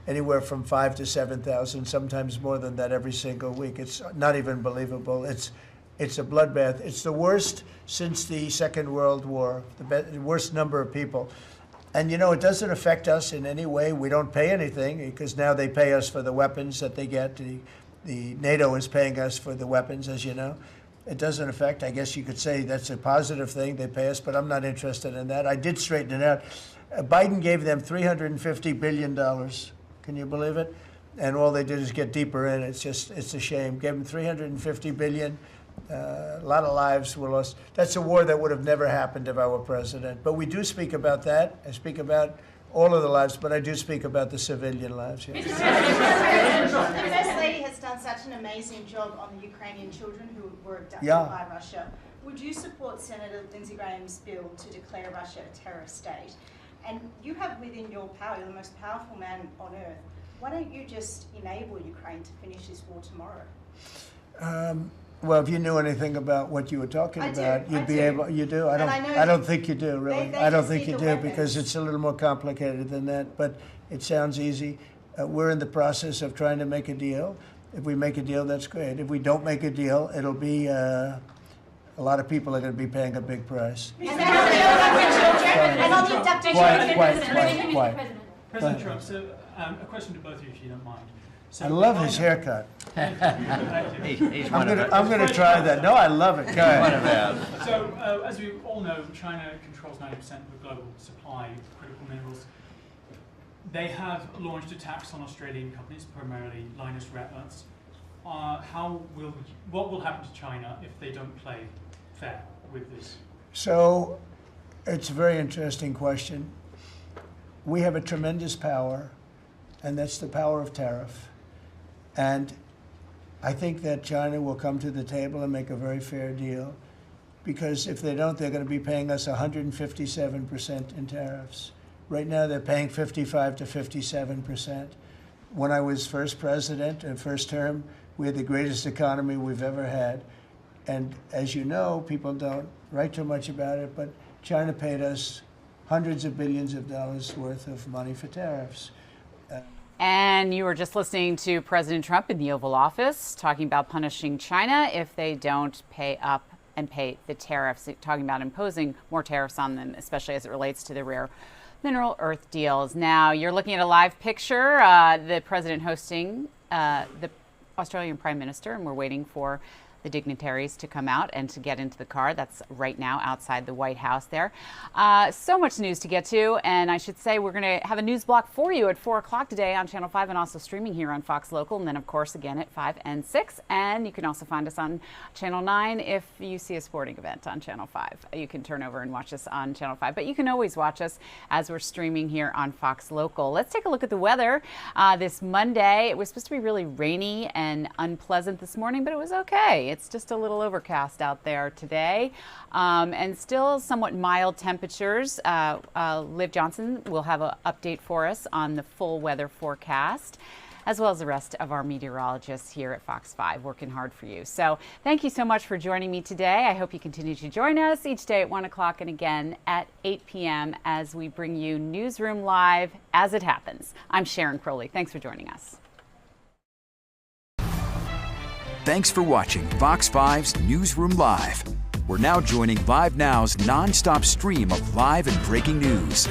Anywhere from 5,000 to 7,000, sometimes more than that every single week. It's not even believable. It's a bloodbath. It's the worst since the Second World War, the worst number of people. And, you know, it doesn't affect us in any way. We don't pay anything because now they pay us for the weapons that they get. The NATO is paying us for the weapons, as you know. It doesn't affect. I guess you could say that's a positive thing. They pay us, but I'm not interested in that. I did straighten it out. Biden gave them $350 billion. Can you believe it? And all they did is get deeper in. It's a shame. Gave them $350 billion. A lot of lives were lost. That's a war that would have never happened if I were president. But we do speak about that. I speak about all of the lives, but I do speak about the civilian lives. Yeah. The First Lady has done such an amazing job on the Ukrainian children who were abducted by Russia. Would you support Senator Lindsey Graham's bill to declare Russia a terrorist state? And you have within your power, you're the most powerful man on earth. Why don't you just enable Ukraine to finish this war tomorrow? Well, if you knew anything about what you were talking about, you'd be able. You do. I don't think you do. Really, I don't think you do because it's a little more complicated than that. But it sounds easy. We're in the process of trying to make a deal. If we make a deal, that's great. If we don't make a deal, it'll be a lot of people are going to be paying a big price. And on the abducted children. Quiet. President Trump, so a question to both of you, if you don't mind. So I love his haircut. I'm going to try that. No, I love it. Go ahead. So, as we all know, China controls 90% of the global supply of critical minerals. They have launched attacks on Australian companies, primarily Lynas Rare Earths. What will happen to China if they don't play fair with this? So, it's a very interesting question. We have a tremendous power, and that's the power of tariff. And I think that China will come to the table and make a very fair deal, because if they don't, they're going to be paying us 157% in tariffs. Right now, they're paying 55 to 57%. When I was first president and first term, we had the greatest economy we've ever had. And as you know, people don't write too much about it, but China paid us hundreds of billions of dollars worth of money for tariffs. And you were just listening to President Trump in the Oval Office talking about punishing China if they don't pay up and pay the tariffs, talking about imposing more tariffs on them, especially as it relates to the rare mineral earth deals. Now, you're looking at a live picture, the president hosting the Australian Prime Minister, and we're waiting for the dignitaries to come out and to get into the car. That's right now outside the White House there. So much news to get to, and I should say we're going to have a news block for you at 4 o'clock today on Channel 5 and also streaming here on Fox Local, and then of course again at 5 and 6. And you can also find us on Channel 9 if you see a sporting event on Channel 5. You can turn over and watch us on Channel 5, but you can always watch us as we're streaming here on Fox Local. Let's take a look at the weather this Monday. It was supposed to be really rainy and unpleasant this morning, but it was okay. It's just a little overcast out there today, and still somewhat mild temperatures. Liv Johnson will have an update for us on the full weather forecast. as well as the rest of our meteorologists here at Fox 5 working hard for you. So thank you so much for joining me today. I hope you continue to join us each day at 1 o'clock and again at 8 p.m. as we bring you Newsroom Live as it happens. I'm Sharon Crowley. Thanks for joining us. Thanks for watching Fox 5's Newsroom Live. We're now joining Live Now's non-stop stream of live and breaking news.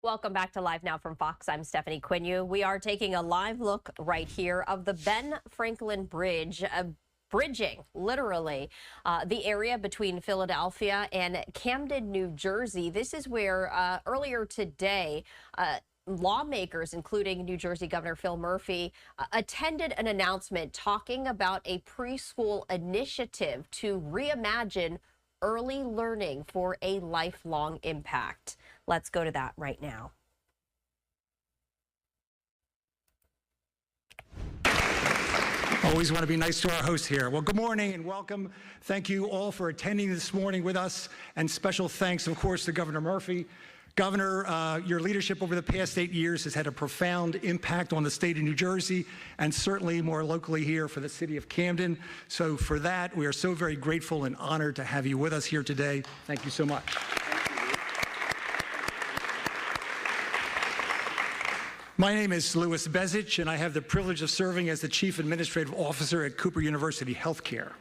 Welcome back to Live Now from Fox. I'm Stephanie Quinu. We are taking a live look right here of the Ben Franklin Bridge, bridging literally the area between Philadelphia and Camden, New Jersey. This is where earlier today, lawmakers, including New Jersey Governor Phil Murphy, attended an announcement talking about a preschool initiative to reimagine early learning for a lifelong impact. Let's go to that right now. Always want to be nice to our host here. Well, good morning and welcome. Thank you all for attending this morning with us. And special thanks, of course, to Governor Murphy. Governor, your leadership over the past 8 years has had a profound impact on the state of New Jersey and certainly more locally here for the city of Camden. So for that, we are so very grateful and honored to have you with us here today. Thank you so much. My name is Louis Bezich, and I have the privilege of serving as the Chief Administrative Officer at Cooper University Healthcare.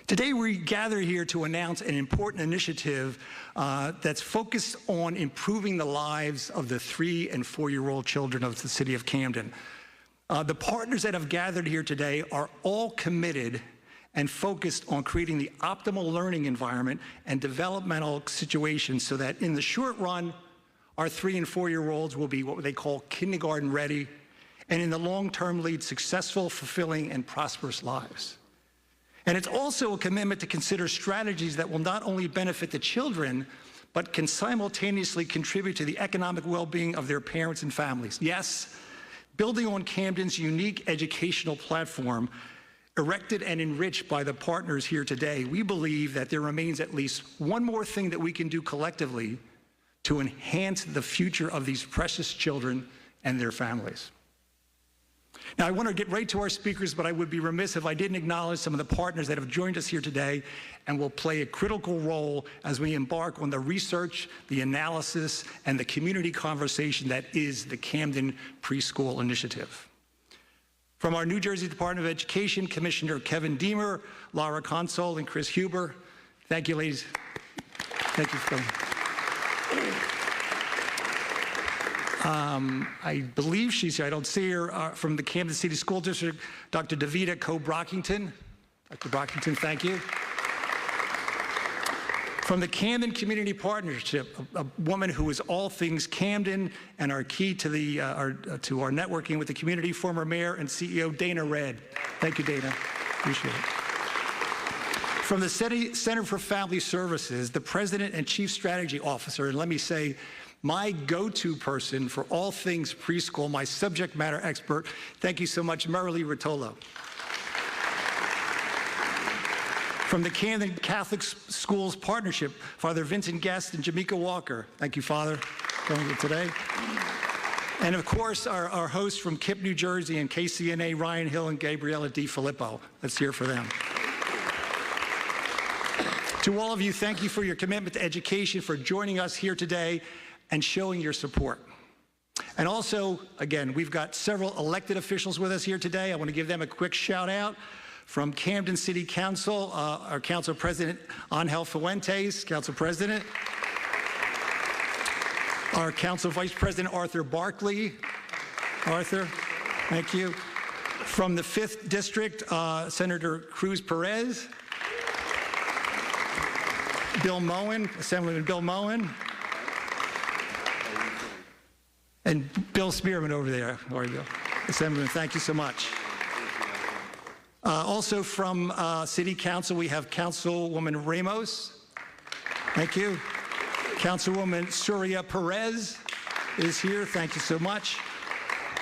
Today, we gather here to announce an important initiative that's focused on improving the lives of the 3- and 4-year-old children of the city of Camden. The partners that have gathered here today are all committed and focused on creating the optimal learning environment and developmental situations so that in the short run, our 3- and 4-year-olds will be what they call kindergarten ready, and in the long term lead successful, fulfilling, and prosperous lives. And it's also a commitment to consider strategies that will not only benefit the children, but can simultaneously contribute to the economic well-being of their parents and families. Yes, building on Camden's unique educational platform, erected and enriched by the partners here today, we believe that there remains at least one more thing that we can do collectively to enhance the future of these precious children and their families. Now, I want to get right to our speakers, but I would be remiss if I didn't acknowledge some of the partners that have joined us here today and will play a critical role as we embark on the research, the analysis, and the community conversation that is the Camden Preschool Initiative. From our New Jersey Department of Education, Commissioner Kevin Deemer, Laura Console, and Chris Huber. Thank you, ladies. Thank you for coming. I believe she's here. I don't see her. From the Camden City School District, Dr. Davida Coe-Brockington. Dr. Brockington, thank you. From the Camden Community Partnership, a woman who is all things Camden and our key to our networking with the community, former Mayor and CEO Dana Redd. Thank you, Dana. Appreciate it. From the Center for Family Services, the President and Chief Strategy Officer, and let me say, my go-to person for all things preschool, my subject matter expert. Thank you so much, Marilee Rotolo. From the Camden Catholic Schools Partnership, Father Vincent Guest and Jamaica Walker. Thank you, Father, for coming here today. And of course, our hosts from KIPP, New Jersey, and KCNA, Ryan Hill and Gabriella Di Filippo. Let's hear for them. To all of you, thank you for your commitment to education, for joining us here today and showing your support. And also, again, we've got several elected officials with us here today. I want to give them a quick shout out. From Camden City Council, our Council President, Angel Fuentes, Council President. Our Council Vice President, Arthur Barkley. Arthur, thank you. From the 5th District, Senator Cruz Perez. Bill Moen, Assemblyman Bill Moen. And Bill Spearman over there. How are you, Bill? Assemblyman, thank you so much. Also from City Council, we have Councilwoman Ramos. Thank you. Councilwoman Surya Perez is here. Thank you so much.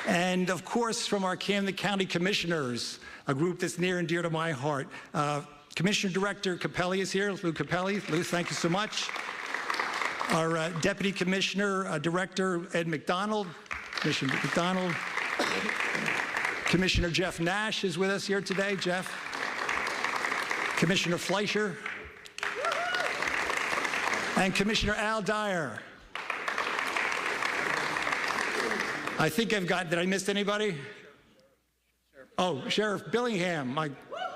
And of course, from our Camden County Commissioners, a group that's near and dear to my heart. Commissioner Director Capelli is here. Lou Capelli. Lou, thank you so much. Our Deputy Commissioner Director Ed McDonald. Commissioner McDonald. Commissioner Jeff Nash is with us here today. Jeff. Commissioner Fleischer. And Commissioner Al Dyer. I think I've got, did I miss anybody? Oh, Sheriff Billingham.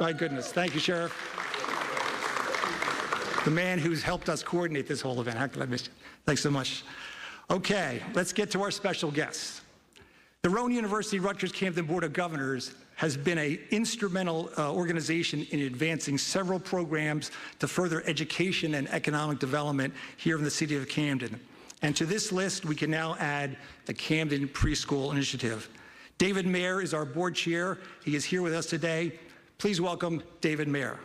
My goodness. Thank you, Sheriff. The man who's helped us coordinate this whole event. How could I miss you? Thanks so much. Okay, let's get to our special guests. The Rowan University Rutgers Camden Board of Governors has been an instrumental organization in advancing several programs to further education and economic development here in the city of Camden. And to this list, we can now add the Camden Preschool Initiative. David Mayer is our board chair. He is here with us today. Please welcome David Mayer.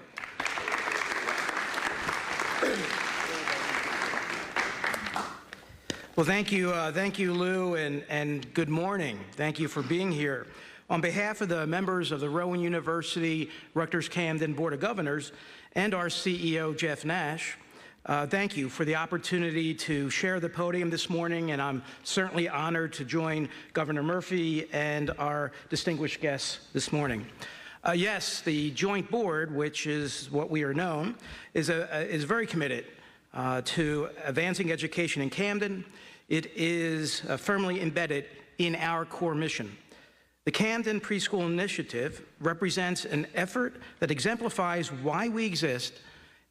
Well, thank you, Lou, and good morning. Thank you for being here. On behalf of the members of the Rowan University Rutgers Camden Board of Governors and our CEO, Jeff Nash, thank you for the opportunity to share the podium this morning, and I'm certainly honored to join Governor Murphy and our distinguished guests this morning. Yes, the joint board, which is what we are known, is very committed to advancing education in Camden. It is firmly embedded in our core mission. The Camden Preschool Initiative represents an effort that exemplifies why we exist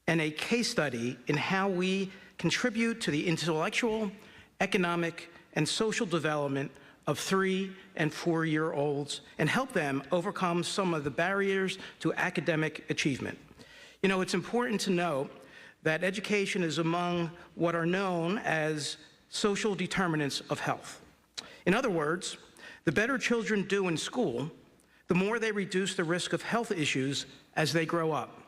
and a case study in how we contribute to the intellectual, economic, and social development of 3- and 4-year-olds and help them overcome some of the barriers to academic achievement. You know, it's important to note that education is among what are known as social determinants of health. In other words, the better children do in school, the more they reduce the risk of health issues as they grow up.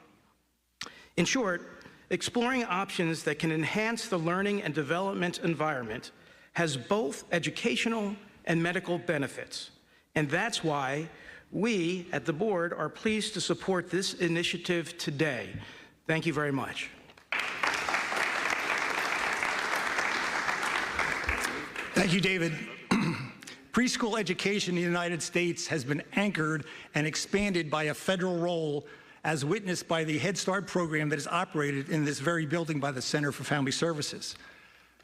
In short, exploring options that can enhance the learning and development environment has both educational and medical benefits. And that's why we at the board are pleased to support this initiative today. Thank you very much. Thank you, David. Preschool education in the United States has been anchored and expanded by a federal role, as witnessed by the Head Start program that is operated in this very building by the Center for Family Services.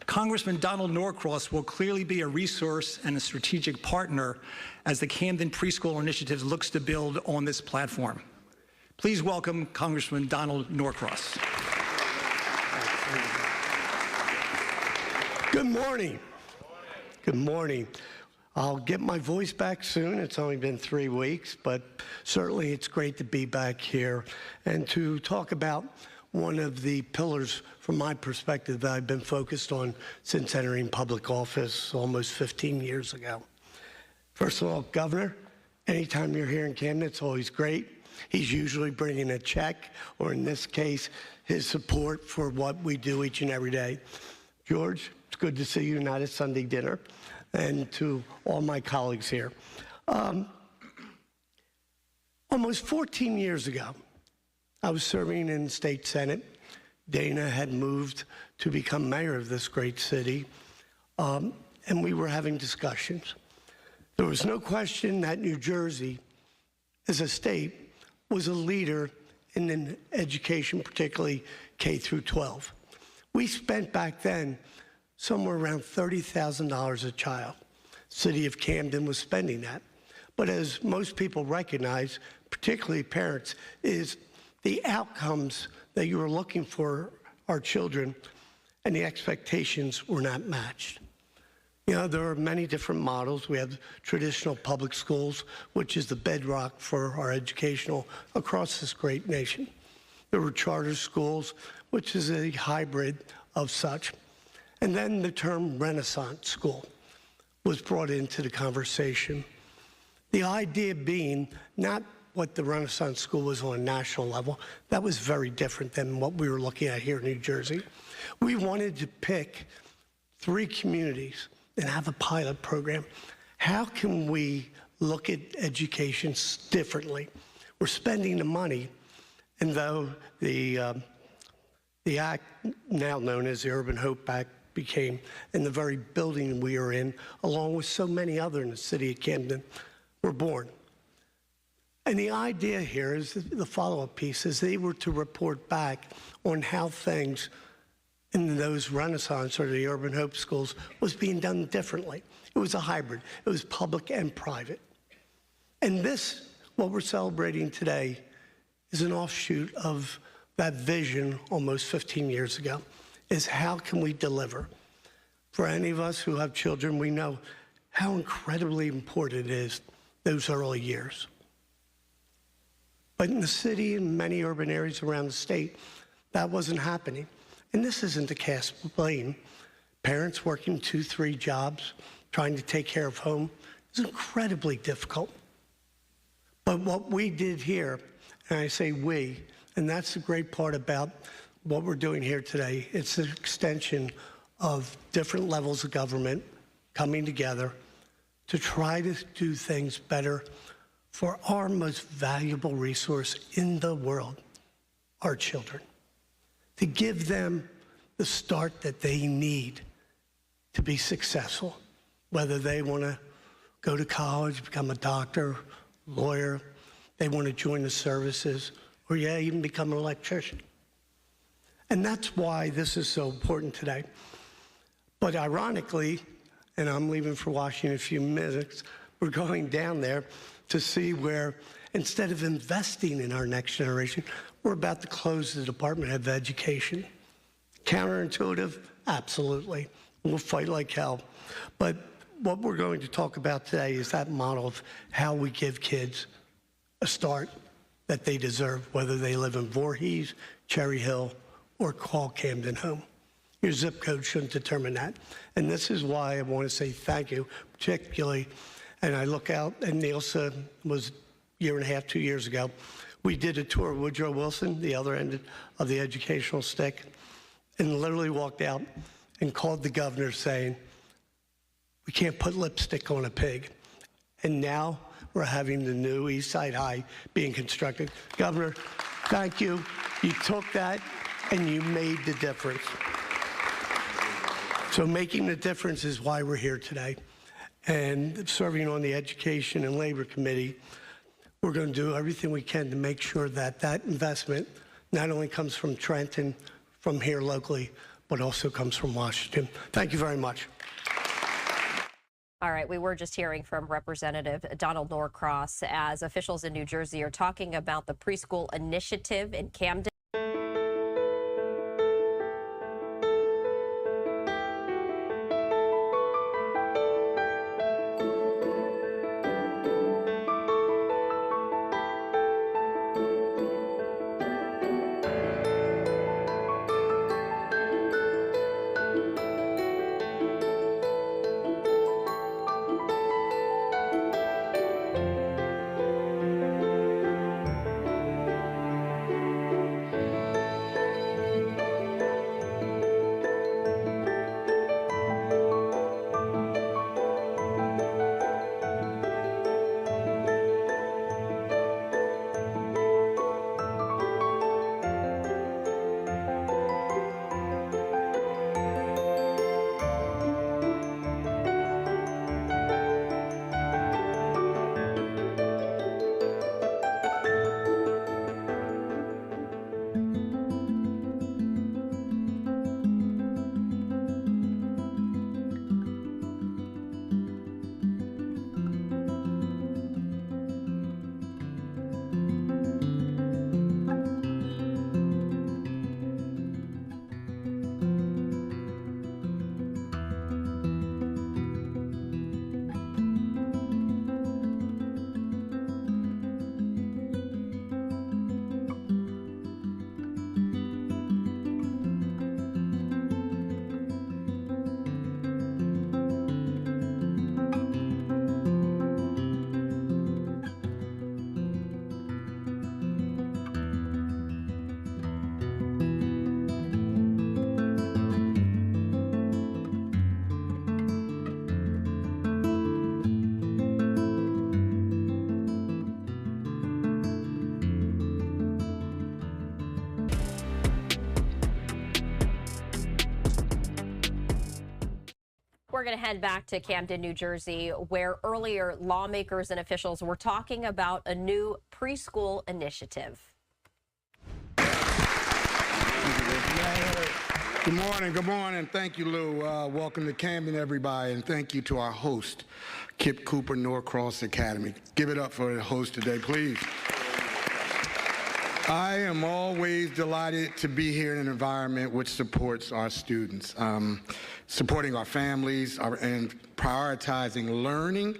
Congressman Donald Norcross will clearly be a resource and a strategic partner as the Camden Preschool Initiative looks to build on this platform. Please welcome Congressman Donald Norcross. Good morning. Good morning. I'll get my voice back soon. It's only been 3 weeks, but certainly it's great to be back here and to talk about one of the pillars from my perspective that I've been focused on since entering public office almost 15 years ago. First of all, Governor, anytime you're here in Camden, it's always great. He's usually bringing a check, or in this case, his support for what we do each and every day. George, it's good to see you, not at Sunday dinner, and to all my colleagues here. Almost 14 years ago, I was serving in the state Senate. Dana had moved to become mayor of this great city, and we were having discussions. There was no question that New Jersey, as a state, was a leader in education, particularly K through 12. We spent back then somewhere around $30,000 a child. City of Camden was spending that. But as most people recognize, particularly parents, is the outcomes that you were looking for our children and the expectations were not matched. You know, there are many different models. We have traditional public schools, which is the bedrock for our educational across this great nation. There were charter schools, which is a hybrid of such. And then the term Renaissance school was brought into the conversation. The idea being not what the Renaissance school was on a national level. That was very different than what we were looking at here in New Jersey. We wanted to pick 3 communities and have a pilot program. How can we look at education differently? We're spending the money, and though the act, now known as the Urban Hope Act, became in the very building we are in, along with so many other in the city of Camden, were born. And the idea here is the follow-up piece is they were to report back on how things in those Renaissance or the Urban Hope schools was being done differently. It was a hybrid. It was public and private. And this, what we're celebrating today, is an offshoot of that vision almost 15 years ago, is how can we deliver? For any of us who have children, we know how incredibly important it is those early years. But in the city and many urban areas around the state, that wasn't happening. And this isn't to cast blame. Parents working 2, 3 jobs, trying to take care of home, is incredibly difficult. But what we did here, and I say we, and that's the great part about what we're doing here today, it's an extension of different levels of government coming together to try to do things better for our most valuable resource in the world, our children, to give them the start that they need to be successful, whether they want to go to college, become a doctor, lawyer, they want to join the services, or yeah, even become an electrician. And that's why this is so important today. But ironically, and I'm leaving for Washington in a few minutes, we're going down there to see where, instead of investing in our next generation, we're about to close the Department of Education. Counterintuitive? Absolutely. We'll fight like hell. But what we're going to talk about today is that model of how we give kids a start that they deserve, whether they live in Voorhees, Cherry Hill, or call Camden home. Your zip code shouldn't determine that. And this is why I want to say thank you, particularly, and I look out, and Nielsa was a year and a half, 2 years ago. We did a tour of Woodrow Wilson, the other end of the educational stick, and literally walked out and called the governor saying, we can't put lipstick on a pig. And now we're having the new East Side High being constructed. Governor, thank you. You took that and you made the difference. So making the difference is why we're here today. And serving on the Education and Labor Committee, we're going to do everything we can to make sure that that investment not only comes from Trenton, from here locally, but also comes from Washington. Thank you very much. All right, we were just hearing from Representative Donald Norcross as officials in New Jersey are talking about the preschool initiative in Camden. We're going to head back to Camden, New Jersey, where earlier lawmakers and officials were talking about a new preschool initiative. Good morning. Good morning. Thank you, Lou. Welcome to Camden, everybody, and thank you to our host, Kip Cooper Norcross Academy. Give it up for the host today, please. I am always delighted to be here in an environment which supports our students, supporting our families, and prioritizing learning,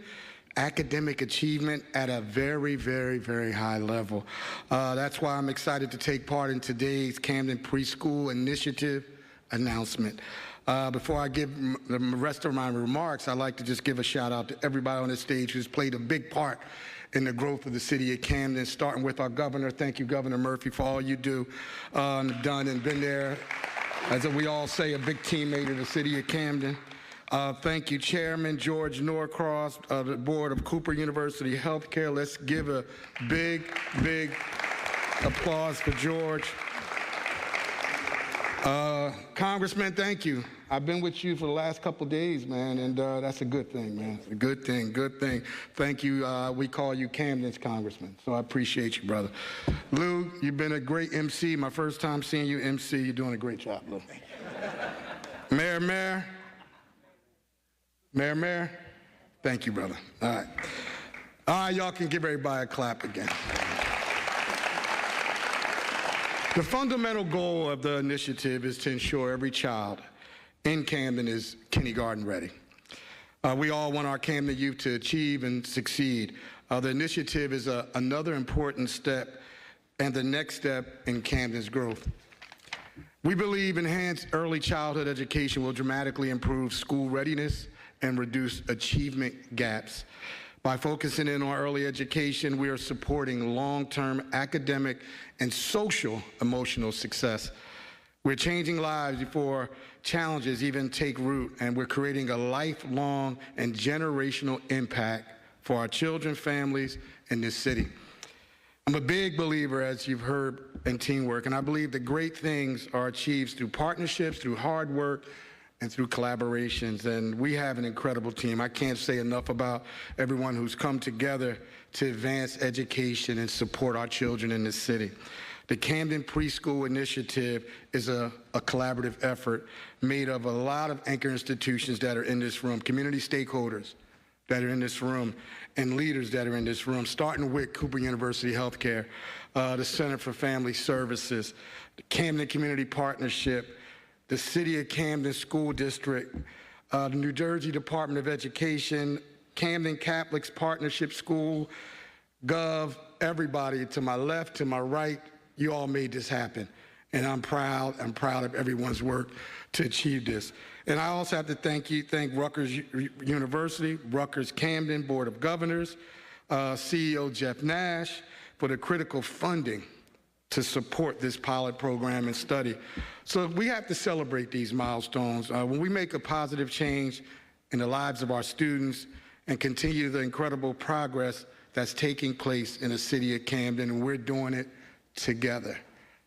academic achievement at a very, very, very high level. That's why I'm excited to take part in today's Camden Preschool Initiative announcement. Before I give the rest of my remarks, I'd like to just give a shout out to everybody on this stage who's played a big part in the growth of the city of Camden, starting with our governor. Thank you, Governor Murphy, for all you do, done and been there, as we all say, a big teammate of the city of Camden. Thank you, Chairman George Norcross of the Board of Cooper University Healthcare. Let's give a big, big applause for George. Congressman, thank you. I've been with you for the last couple of days, man, and that's a good thing, man. A good thing, good thing. Thank you. We call you Camden's Congressman, so I appreciate you, brother. Lou, you've been a great MC. My first time seeing you MC. You're doing a great job, Lou. Mayor. Thank you, brother. All right. All right, y'all can give everybody a clap again. The fundamental goal of the initiative is to ensure every child in Camden is kindergarten ready. We all want our Camden youth to achieve and succeed. The initiative is another important step and the next step in Camden's growth. We believe enhanced early childhood education will dramatically improve school readiness and reduce achievement gaps. By focusing in on early education, we are supporting long-term academic and social emotional success. We're changing lives before challenges even take root, and we're creating a lifelong and generational impact for our children, families, and this city. I'm a big believer, as you've heard, in teamwork, and I believe that great things are achieved through partnerships, through hard work, and through collaborations, and we have an incredible team. I can't say enough about everyone who's come together to advance education and support our children in this city. The Camden Preschool Initiative is a collaborative effort made of a lot of anchor institutions that are in this room, community stakeholders that are in this room, and leaders that are in this room, starting with Cooper University Healthcare, the Center for Family Services, the Camden Community Partnership, the City of Camden School District, the New Jersey Department of Education, Camden Catholics Partnership School, Gov, everybody to my left, to my right, you all made this happen. And I'm proud of everyone's work to achieve this. And I also have to thank Rutgers University, Rutgers Camden Board of Governors, CEO Jeff Nash for the critical funding to support this pilot program and study. So we have to celebrate these milestones. When we make a positive change in the lives of our students and continue the incredible progress that's taking place in the city of Camden, and we're doing it together.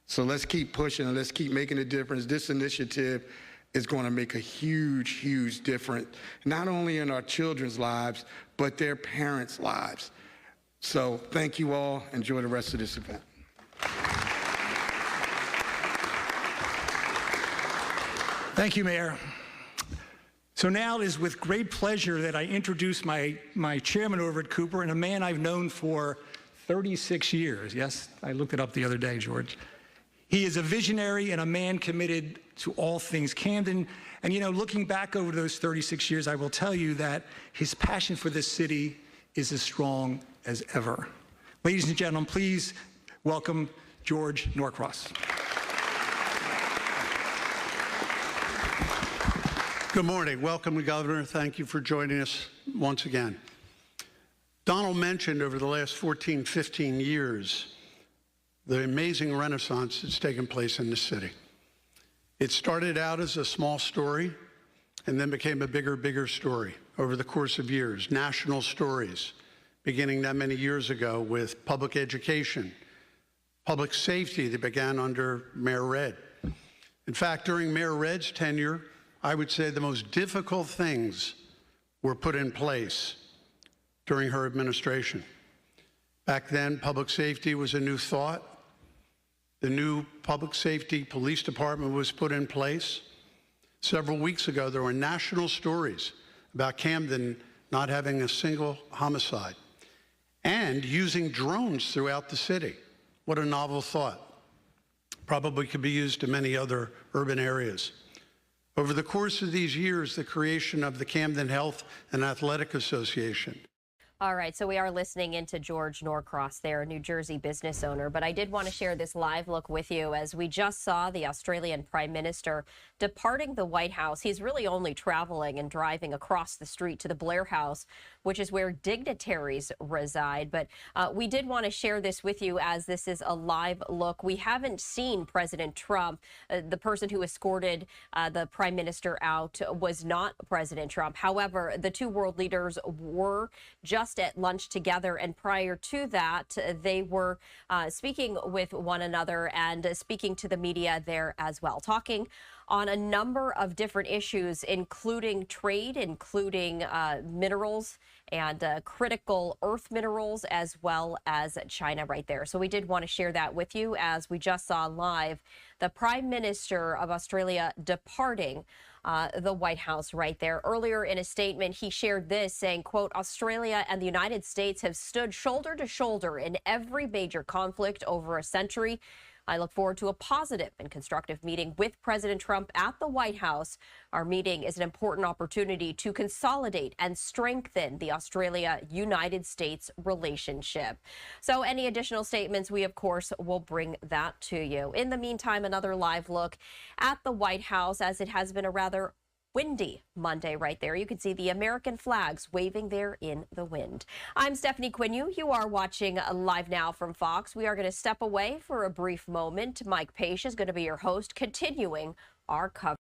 So let's keep pushing and let's keep making a difference. This initiative is going to make a huge, huge difference, not only in our children's lives, but their parents' lives. So thank you all. Enjoy the rest of this event. Thank you, Mayor. So now it is with great pleasure that I introduce my chairman over at Cooper, and a man I've known for 36 years. Yes, I looked it up the other day, George. He is a visionary and a man committed to all things Camden. And you know, looking back over those 36 years, I will tell you that his passion for this city is as strong as ever. Ladies and gentlemen, please welcome George Norcross. Good morning. Welcome, Governor. Thank you for joining us once again. Donald mentioned over the last 14, 15 years the amazing renaissance that's taken place in this city. It started out as a small story and then became a bigger story over the course of years. National stories, beginning that many years ago with public education, public safety that began under Mayor Redd. In fact, during Mayor Redd's tenure, I would say the most difficult things were put in place during her administration. Back then, public safety was a new thought. The new public safety police department was put in place. Several weeks ago, there were national stories about Camden not having a single homicide and using drones throughout the city. What a novel thought. Probably could be used in many other urban areas. Over the course of these years, the creation of the Camden Health and Athletic Association. All right, so we are listening into George Norcross there, a New Jersey business owner. But I did want to share this live look with you as we just saw the Australian Prime Minister departing the White House. He's really only traveling and driving across the street to the Blair House, which is where dignitaries reside. But we did want to share this with you as this is a live look. We haven't seen President Trump. The person who escorted the Prime Minister out was not President Trump. However, the two world leaders were just at lunch together, and prior to that, they were speaking with one another and speaking to the media there as well, talking on a number of different issues, including trade, including minerals and critical earth minerals, as well as China right there. So we did want to share that with you as we just saw live the Prime Minister of Australia departing the White House right there. Earlier in a statement, he shared this, saying, quote, Australia and the United States have stood shoulder to shoulder in every major conflict over a century. I look forward to a positive and constructive meeting with President Trump at the White House. Our meeting is an important opportunity to consolidate and strengthen the Australia-United States relationship. So any additional statements, we, of course, will bring that to you. In the meantime, another live look at the White House, as it has been a rather windy Monday right there. You can see the American flags waving there in the wind. I'm Stephanie Quinu. You are watching Live Now from Fox. We are going to step away for a brief moment. Mike Page is going to be your host, continuing our coverage.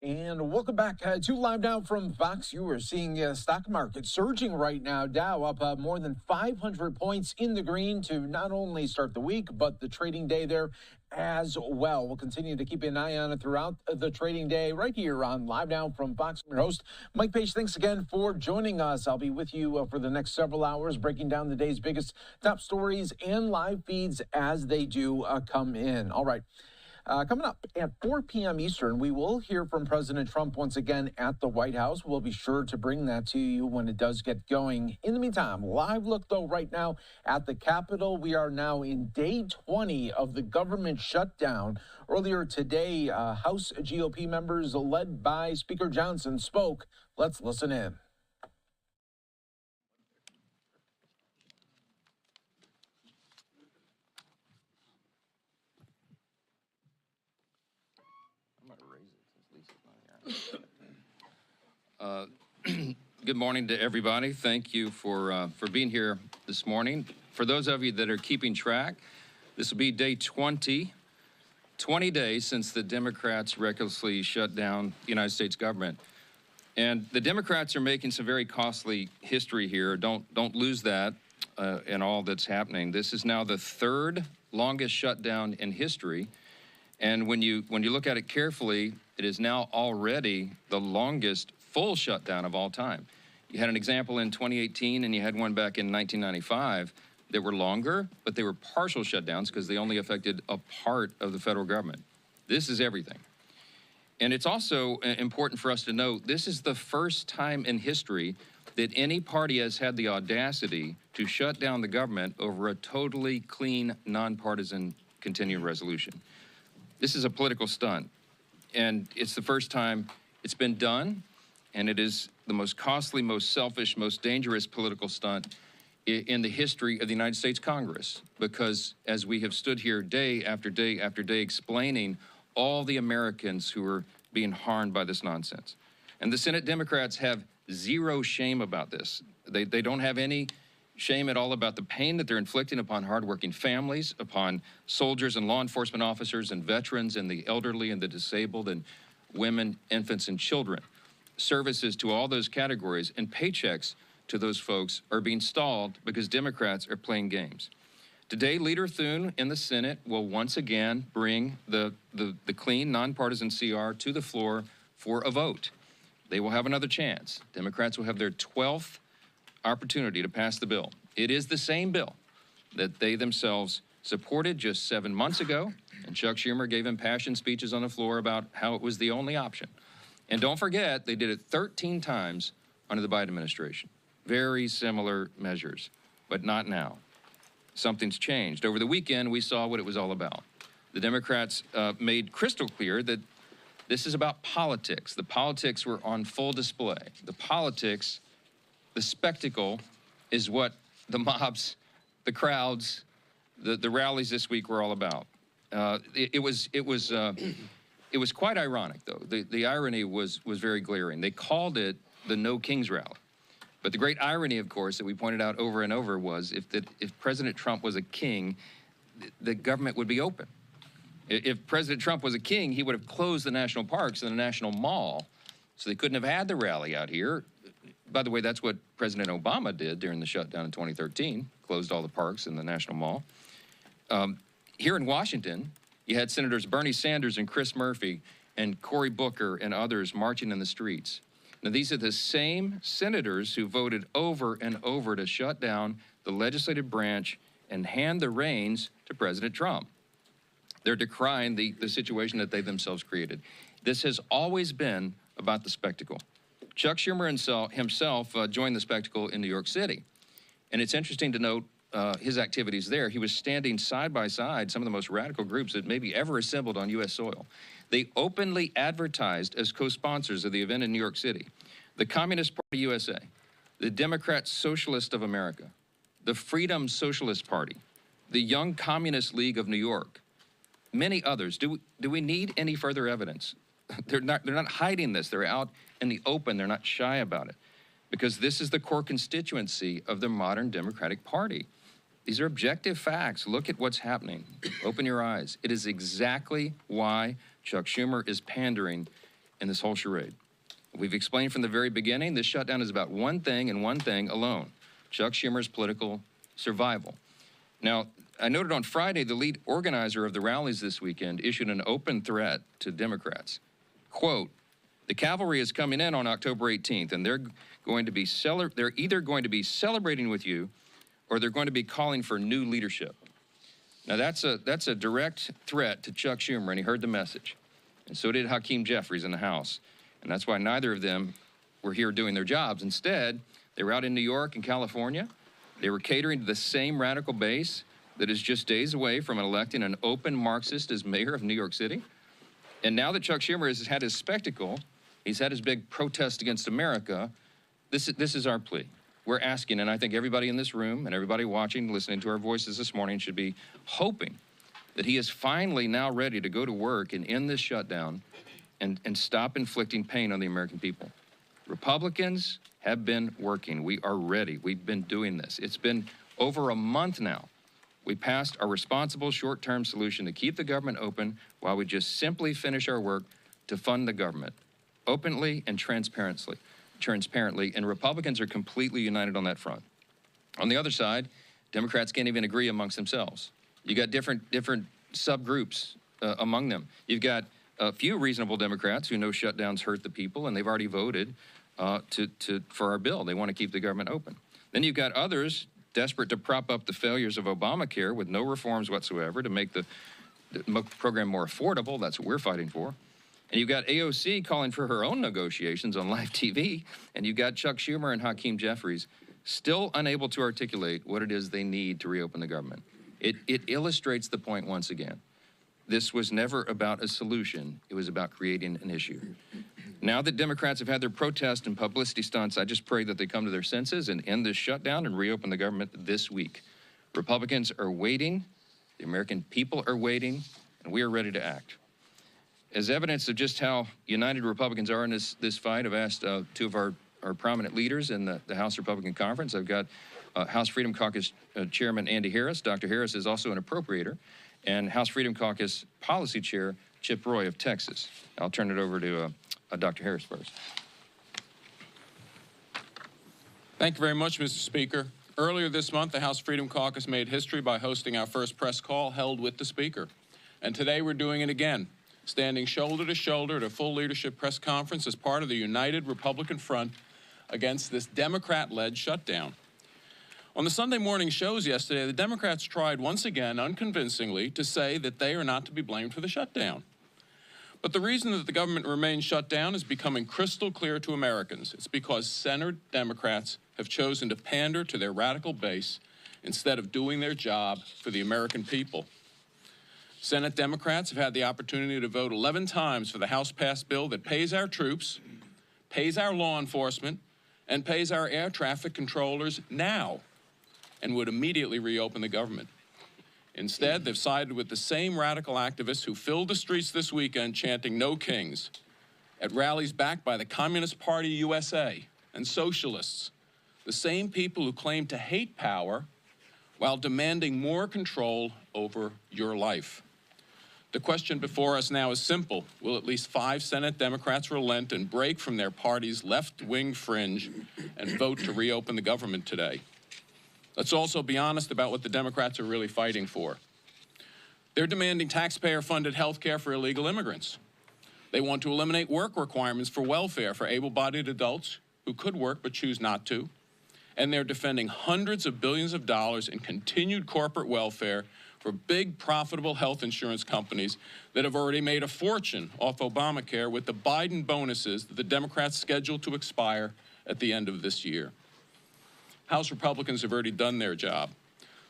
And welcome back to Live Now from Fox. You are seeing stock market surging right now. Dow up more than 500 points in the green to not only start the week, but the trading day there as well. We'll continue to keep an eye on it throughout the trading day right here on Live Now from Fox. I'm your host, Mike Page. Thanks again for joining us. I'll be with you for the next several hours, breaking down the day's biggest top stories and live feeds as they do come in. All right. Coming up at 4 p.m. Eastern, we will hear from President Trump once again at the White House. We'll be sure to bring that to you when it does get going. In the meantime, live look, though, right now at the Capitol. We are now in day 20 of the government shutdown. Earlier today, House GOP members led by Speaker Johnson spoke. Let's listen in. Good morning to everybody. Thank you for being here this morning. For those of you that are keeping track, this will be day 20 days since the Democrats recklessly shut down the United States government. And the Democrats are making some very costly history here. Don't lose that in all that's happening. This is now the third longest shutdown in history. And when you look at it carefully, it is now already the longest full shutdown of all time. You had an example in 2018, and you had one back in 1995 that were longer, but they were partial shutdowns because they only affected a part of the federal government. This is everything. And it's also important for us to note, this is the first time in history that any party has had the audacity to shut down the government over a totally clean, nonpartisan continuing resolution. This is a political stunt, and it's the first time it's been done, and it is the most costly, most selfish, most dangerous political stunt in the history of the United States Congress, because as we have stood here day after day after day explaining all the Americans who are being harmed by this nonsense. And the Senate Democrats have zero shame about this. They don't have any shame at all about the pain that they're inflicting upon hardworking families, upon soldiers and law enforcement officers and veterans and the elderly and the disabled and women, infants, and children. Services to all those categories and paychecks to those folks are being stalled because Democrats are playing games. Today, Leader Thune in the Senate will once again bring the clean, nonpartisan CR to the floor for a vote. They will have another chance. Democrats will have their 12th opportunity to pass the bill. It is the same bill that they themselves supported just 7 months ago, and Chuck Schumer gave impassioned speeches on the floor about how it was the only option. And don't forget, they did it 13 times under the Biden administration. Very similar measures, but not now. Something's changed. Over the weekend, we saw what it was all about. The Democrats made crystal clear that this is about politics. The politics were on full display. The politics, the spectacle, is what the mobs, the crowds, the rallies this week were all about. It was quite ironic, though. The irony was very glaring. They called it the No Kings Rally. But the great irony, of course, that we pointed out over and over was if President Trump was a king, the government would be open. If President Trump was a king, he would have closed the national parks and the National Mall, so they couldn't have had the rally out here. By the way, that's what President Obama did during the shutdown in 2013, closed all the parks and the National Mall. Here in Washington, you had Senators Bernie Sanders and Chris Murphy and Cory Booker and others marching in the streets. Now, these are the same senators who voted over and over to shut down the legislative branch and hand the reins to President Trump. They're decrying the situation that they themselves created. This has always been about the spectacle. Chuck Schumer himself joined the spectacle in New York City. And it's interesting to note his activities there. He was standing side by side some of the most radical groups that maybe ever assembled on U.S. soil. They openly advertised as co-sponsors of the event in New York City the Communist Party USA, the Democrat Socialist of America, the Freedom Socialist Party, the Young Communist League of New York, many others. Do we need any further evidence? They're not hiding this. They're out in the open. They're not shy about it, because this is the core constituency of the modern Democratic Party. These are objective facts. Look at what's happening. Open your eyes. It is exactly why Chuck Schumer is pandering in this whole charade. We've explained from the very beginning, this shutdown is about one thing and one thing alone: Chuck Schumer's political survival. Now, I noted on Friday, the lead organizer of the rallies this weekend issued an open threat to Democrats. Quote, "The cavalry is coming in on October 18th, and they're either going to be celebrating with you, or they're going to be calling for new leadership." Now, that's a direct threat to Chuck Schumer, and he heard the message. And so did Hakeem Jeffries in the House. And that's why neither of them were here doing their jobs. Instead, they were out in New York and California. They were catering to the same radical base that is just days away from electing an open Marxist as mayor of New York City. And now that Chuck Schumer has had his spectacle, he's had his big protest against America, this is our plea. We're asking, and I think everybody in this room and everybody watching, listening to our voices this morning should be hoping that he is finally now ready to go to work and end this shutdown and stop inflicting pain on the American people. Republicans have been working. We are ready. We've been doing this. It's been over a month now. We passed a responsible short-term solution to keep the government open while we just simply finish our work to fund the government openly and transparently, and Republicans are completely united on that front. On the other side, Democrats can't even agree amongst themselves. You got different subgroups among them. You've got a few reasonable Democrats who know shutdowns hurt the people, and they've already voted for our bill. They want to keep the government open. Then you've got others desperate to prop up the failures of Obamacare with no reforms whatsoever to make the program more affordable. That's what we're fighting for. And you've got AOC calling for her own negotiations on live TV, and you've got Chuck Schumer and Hakeem Jeffries still unable to articulate what it is they need to reopen the government. It illustrates the point once again. This was never about a solution. It was about creating an issue. Now that Democrats have had their protest and publicity stunts, I just pray that they come to their senses and end this shutdown and reopen the government this week. Republicans are waiting, the American people are waiting, and we are ready to act. As evidence of just how united Republicans are in this fight, I've asked two of our prominent leaders in the House Republican Conference. I've got House Freedom Caucus Chairman Andy Harris. Dr. Harris is also an appropriator, and House Freedom Caucus Policy Chair Chip Roy of Texas. I'll turn it over to Dr. Harris first. Thank you very much, Mr. Speaker. Earlier this month, the House Freedom Caucus made history by hosting our first press call held with the Speaker. And today we're doing it again, standing shoulder to shoulder at a full leadership press conference as part of the united Republican front against this Democrat-led shutdown. On the Sunday morning shows yesterday, the Democrats tried once again, unconvincingly, to say that they are not to be blamed for the shutdown. But the reason that the government remains shut down is becoming crystal clear to Americans. It's because centered Democrats have chosen to pander to their radical base instead of doing their job for the American people. Senate Democrats have had the opportunity to vote 11 times for the House-passed bill that pays our troops, pays our law enforcement, and pays our air traffic controllers now, and would immediately reopen the government. Instead, they've sided with the same radical activists who filled the streets this weekend chanting "No Kings" at rallies backed by the Communist Party USA and socialists, the same people who claim to hate power while demanding more control over your life. The question before us now is simple. Will at least 5 Senate Democrats relent and break from their party's left-wing fringe and vote to reopen the government today? Let's also be honest about what the Democrats are really fighting for. They're demanding taxpayer-funded health care for illegal immigrants. They want to eliminate work requirements for welfare for able-bodied adults who could work but choose not to. And they're defending hundreds of billions of dollars in continued corporate welfare for big, profitable health insurance companies that have already made a fortune off Obamacare with the Biden bonuses that the Democrats scheduled to expire at the end of this year. House Republicans have already done their job.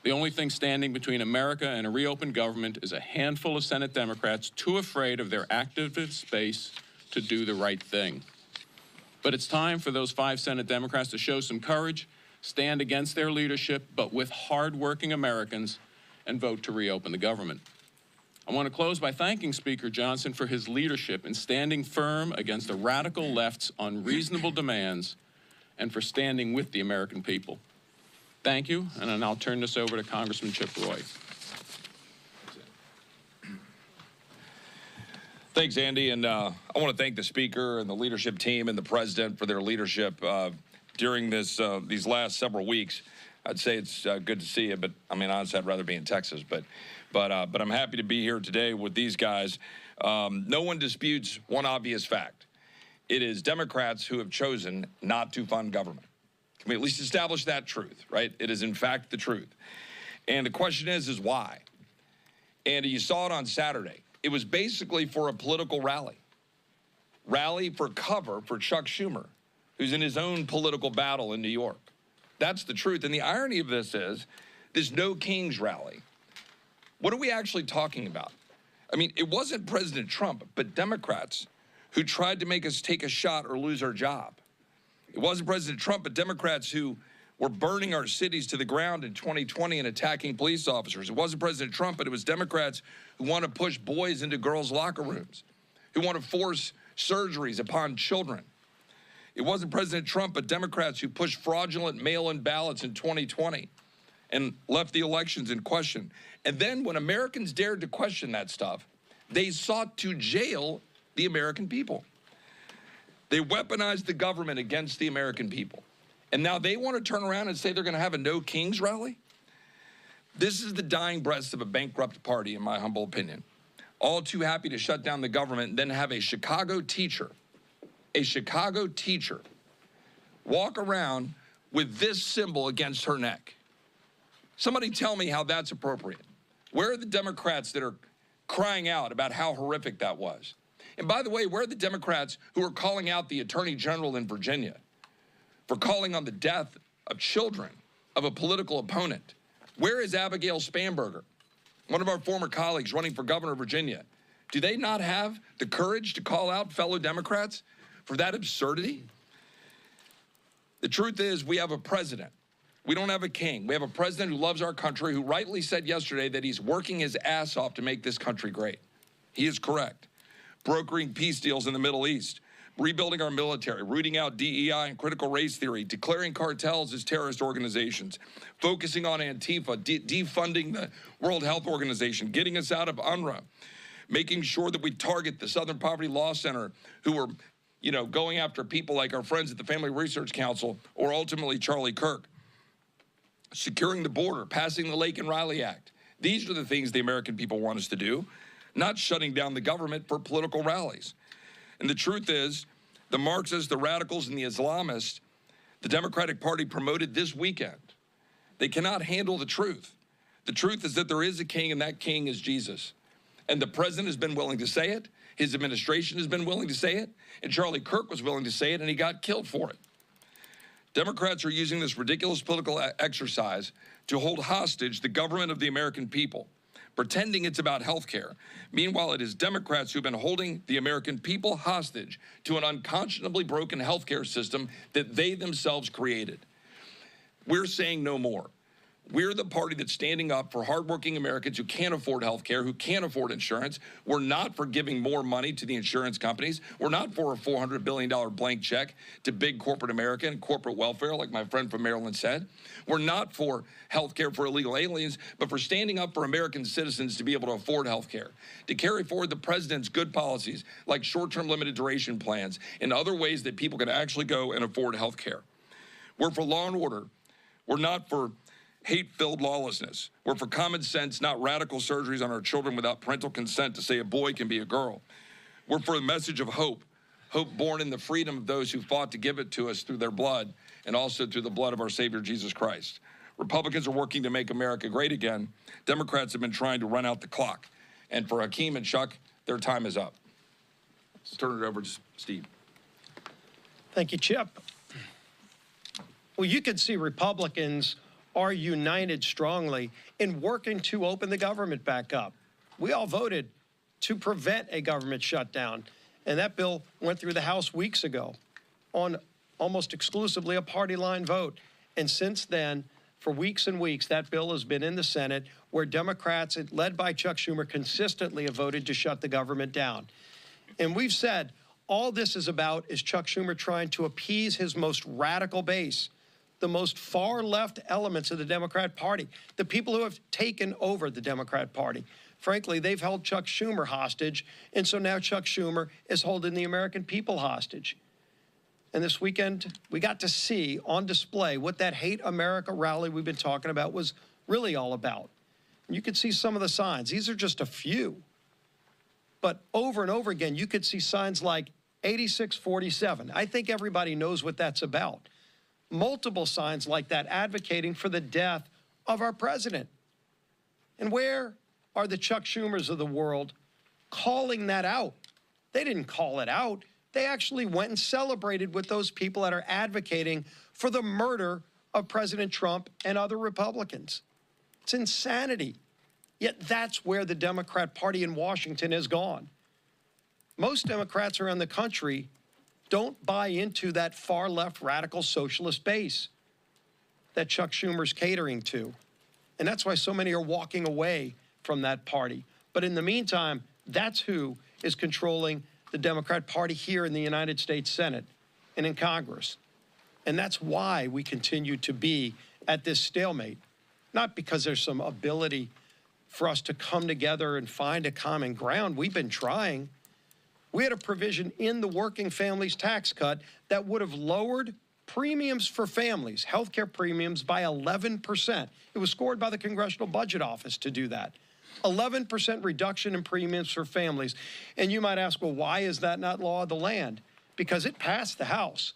The only thing standing between America and a reopened government is a handful of Senate Democrats too afraid of their activist base to do the right thing. But it's time for those 5 Senate Democrats to show some courage, stand against their leadership, but with hard-working Americans, and vote to reopen the government. I want to close by thanking Speaker Johnson for his leadership in standing firm against the radical left's unreasonable demands and for standing with the American people. Thank you, and I'll now turn this over to Congressman Chip Roy. Thanks, Andy, and I want to thank the Speaker and the leadership team and the President for their leadership during these last several weeks. I'd say it's good to see you, but I mean, honestly, I'd rather be in Texas. But I'm happy to be here today with these guys. No one disputes one obvious fact. It is Democrats who have chosen not to fund government. Can we at least establish that truth, right? It is, in fact, the truth. And the question is why? And you saw it on Saturday. It was basically for a political rally for cover for Chuck Schumer, who's in his own political battle in New York. That's the truth. And the irony of this is this No Kings rally. What are we actually talking about? I mean, it wasn't President Trump, but Democrats who tried to make us take a shot or lose our job. It wasn't President Trump, but Democrats who were burning our cities to the ground in 2020 and attacking police officers. It wasn't President Trump, but it was Democrats who want to push boys into girls' locker rooms, who want to force surgeries upon children. It wasn't President Trump, but Democrats who pushed fraudulent mail-in ballots in 2020 and left the elections in question. And then when Americans dared to question that stuff, they sought to jail the American people. They weaponized the government against the American people. And now they want to turn around and say they're going to have a No Kings rally? This is the dying breaths of a bankrupt party, in my humble opinion. All too happy to shut down the government and then have a Chicago teacher walk around with this symbol against her neck. Somebody tell me how that's appropriate. Where are the Democrats that are crying out about how horrific that was? And by the way, where are the Democrats who are calling out the Attorney General in Virginia for calling on the death of children of a political opponent? Where is Abigail Spanberger, one of our former colleagues running for governor of Virginia? Do they not have the courage to call out fellow Democrats for that absurdity? The truth is, we have a president. We don't have a king. We have a president who loves our country, who rightly said yesterday that he's working his ass off to make this country great. He is correct. Brokering peace deals in the Middle East, rebuilding our military, rooting out DEI and critical race theory, declaring cartels as terrorist organizations, focusing on Antifa, defunding the World Health Organization, getting us out of UNRWA, making sure that we target the Southern Poverty Law Center, who are, going after people like our friends at the Family Research Council or ultimately Charlie Kirk, securing the border, passing the Lake and Riley Act. These are the things the American people want us to do, not shutting down the government for political rallies. And the truth is, the Marxists, the radicals, and the Islamists, the Democratic Party promoted this weekend. They cannot handle the truth. The truth is that there is a king, and that king is Jesus. And the president has been willing to say it. His administration has been willing to say it. And Charlie Kirk was willing to say it, and he got killed for it. Democrats are using this ridiculous political exercise to hold hostage the government of the American people, pretending it's about health care. Meanwhile, it is Democrats who've been holding the American people hostage to an unconscionably broken health care system that they themselves created. We're saying no more. We're the party that's standing up for hardworking Americans who can't afford health care, who can't afford insurance. We're not for giving more money to the insurance companies. We're not for a $400 billion blank check to big corporate America and corporate welfare, like my friend from Maryland said. We're not for health care for illegal aliens, but for standing up for American citizens to be able to afford health care, to carry forward the president's good policies, like short-term limited duration plans and other ways that people can actually go and afford health care. We're for law and order. We're not for hate-filled lawlessness. We're for common sense, not radical surgeries on our children without parental consent to say a boy can be a girl. We're for a message of hope, hope born in the freedom of those who fought to give it to us through their blood and also through the blood of our Savior, Jesus Christ. Republicans are working to make America great again. Democrats have been trying to run out the clock. And for Hakeem and Chuck, their time is up. Let's turn it over to Steve. Thank you, Chip. Well, you can see Republicans are united strongly in working to open the government back up. We all voted to prevent a government shutdown, and that bill went through the House weeks ago on almost exclusively a party line vote. And since then, for weeks and weeks, that bill has been in the Senate, where Democrats, led by Chuck Schumer, consistently have voted to shut the government down. And we've said all this is about is Chuck Schumer trying to appease his most radical base, the most far-left elements of the Democrat Party, the people who have taken over the Democrat Party. Frankly, they've held Chuck Schumer hostage, and so now Chuck Schumer is holding the American people hostage. And this weekend, we got to see on display what that Hate America rally we've been talking about was really all about. And you could see some of the signs. These are just a few. But over and over again, you could see signs like 8647. I think everybody knows what that's about. Multiple signs like that advocating for the death of our president. And where are the Chuck Schumers of the world calling that out. They didn't call it out. They actually went and celebrated with those people that are advocating for the murder of President Trump and other Republicans. It's insanity. Yet that's where the Democrat Party in Washington has gone. Most Democrats around the country don't buy into that far-left radical socialist base that Chuck Schumer's catering to. And that's why so many are walking away from that party. But in the meantime, that's who is controlling the Democrat Party here in the United States Senate and in Congress. And that's why we continue to be at this stalemate, not because there's some ability for us to come together and find a common ground. We've been trying. We had a provision in the working families tax cut that would have lowered premiums for families, health care premiums, by 11%. It was scored by the Congressional Budget Office to do that. 11% reduction in premiums for families. And you might ask, well, why is that not law of the land? Because it passed the House.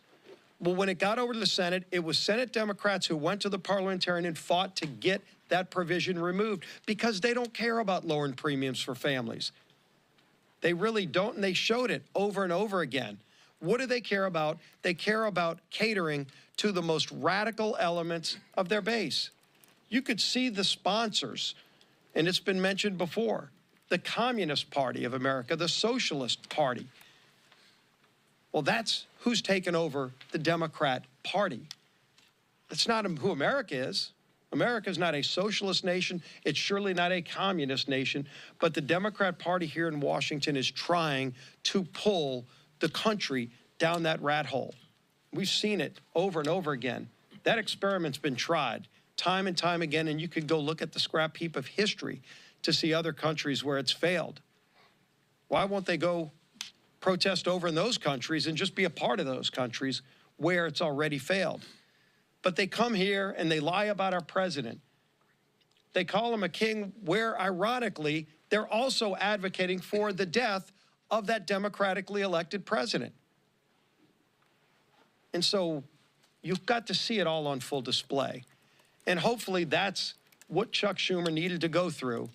Well, when it got over to the Senate, it was Senate Democrats who went to the parliamentarian and fought to get that provision removed because they don't care about lowering premiums for families. They really don't, and they showed it over and over again. What do they care about? They care about catering to the most radical elements of their base. You could see the sponsors, and it's been mentioned before, the Communist Party of America, the Socialist Party. Well, that's who's taken over the Democrat Party. That's not who America is. America is not a socialist nation. It's surely not a communist nation. But the Democrat Party here in Washington is trying to pull the country down that rat hole. We've seen it over and over again. That experiment's been tried time and time again, and you could go look at the scrap heap of history to see other countries where it's failed. Why won't they go protest over in those countries and just be a part of those countries where it's already failed? But they come here and they lie about our president. They call him a king, where, ironically, they're also advocating for the death of that democratically elected president. And so you've got to see it all on full display. And hopefully that's what Chuck Schumer needed to go through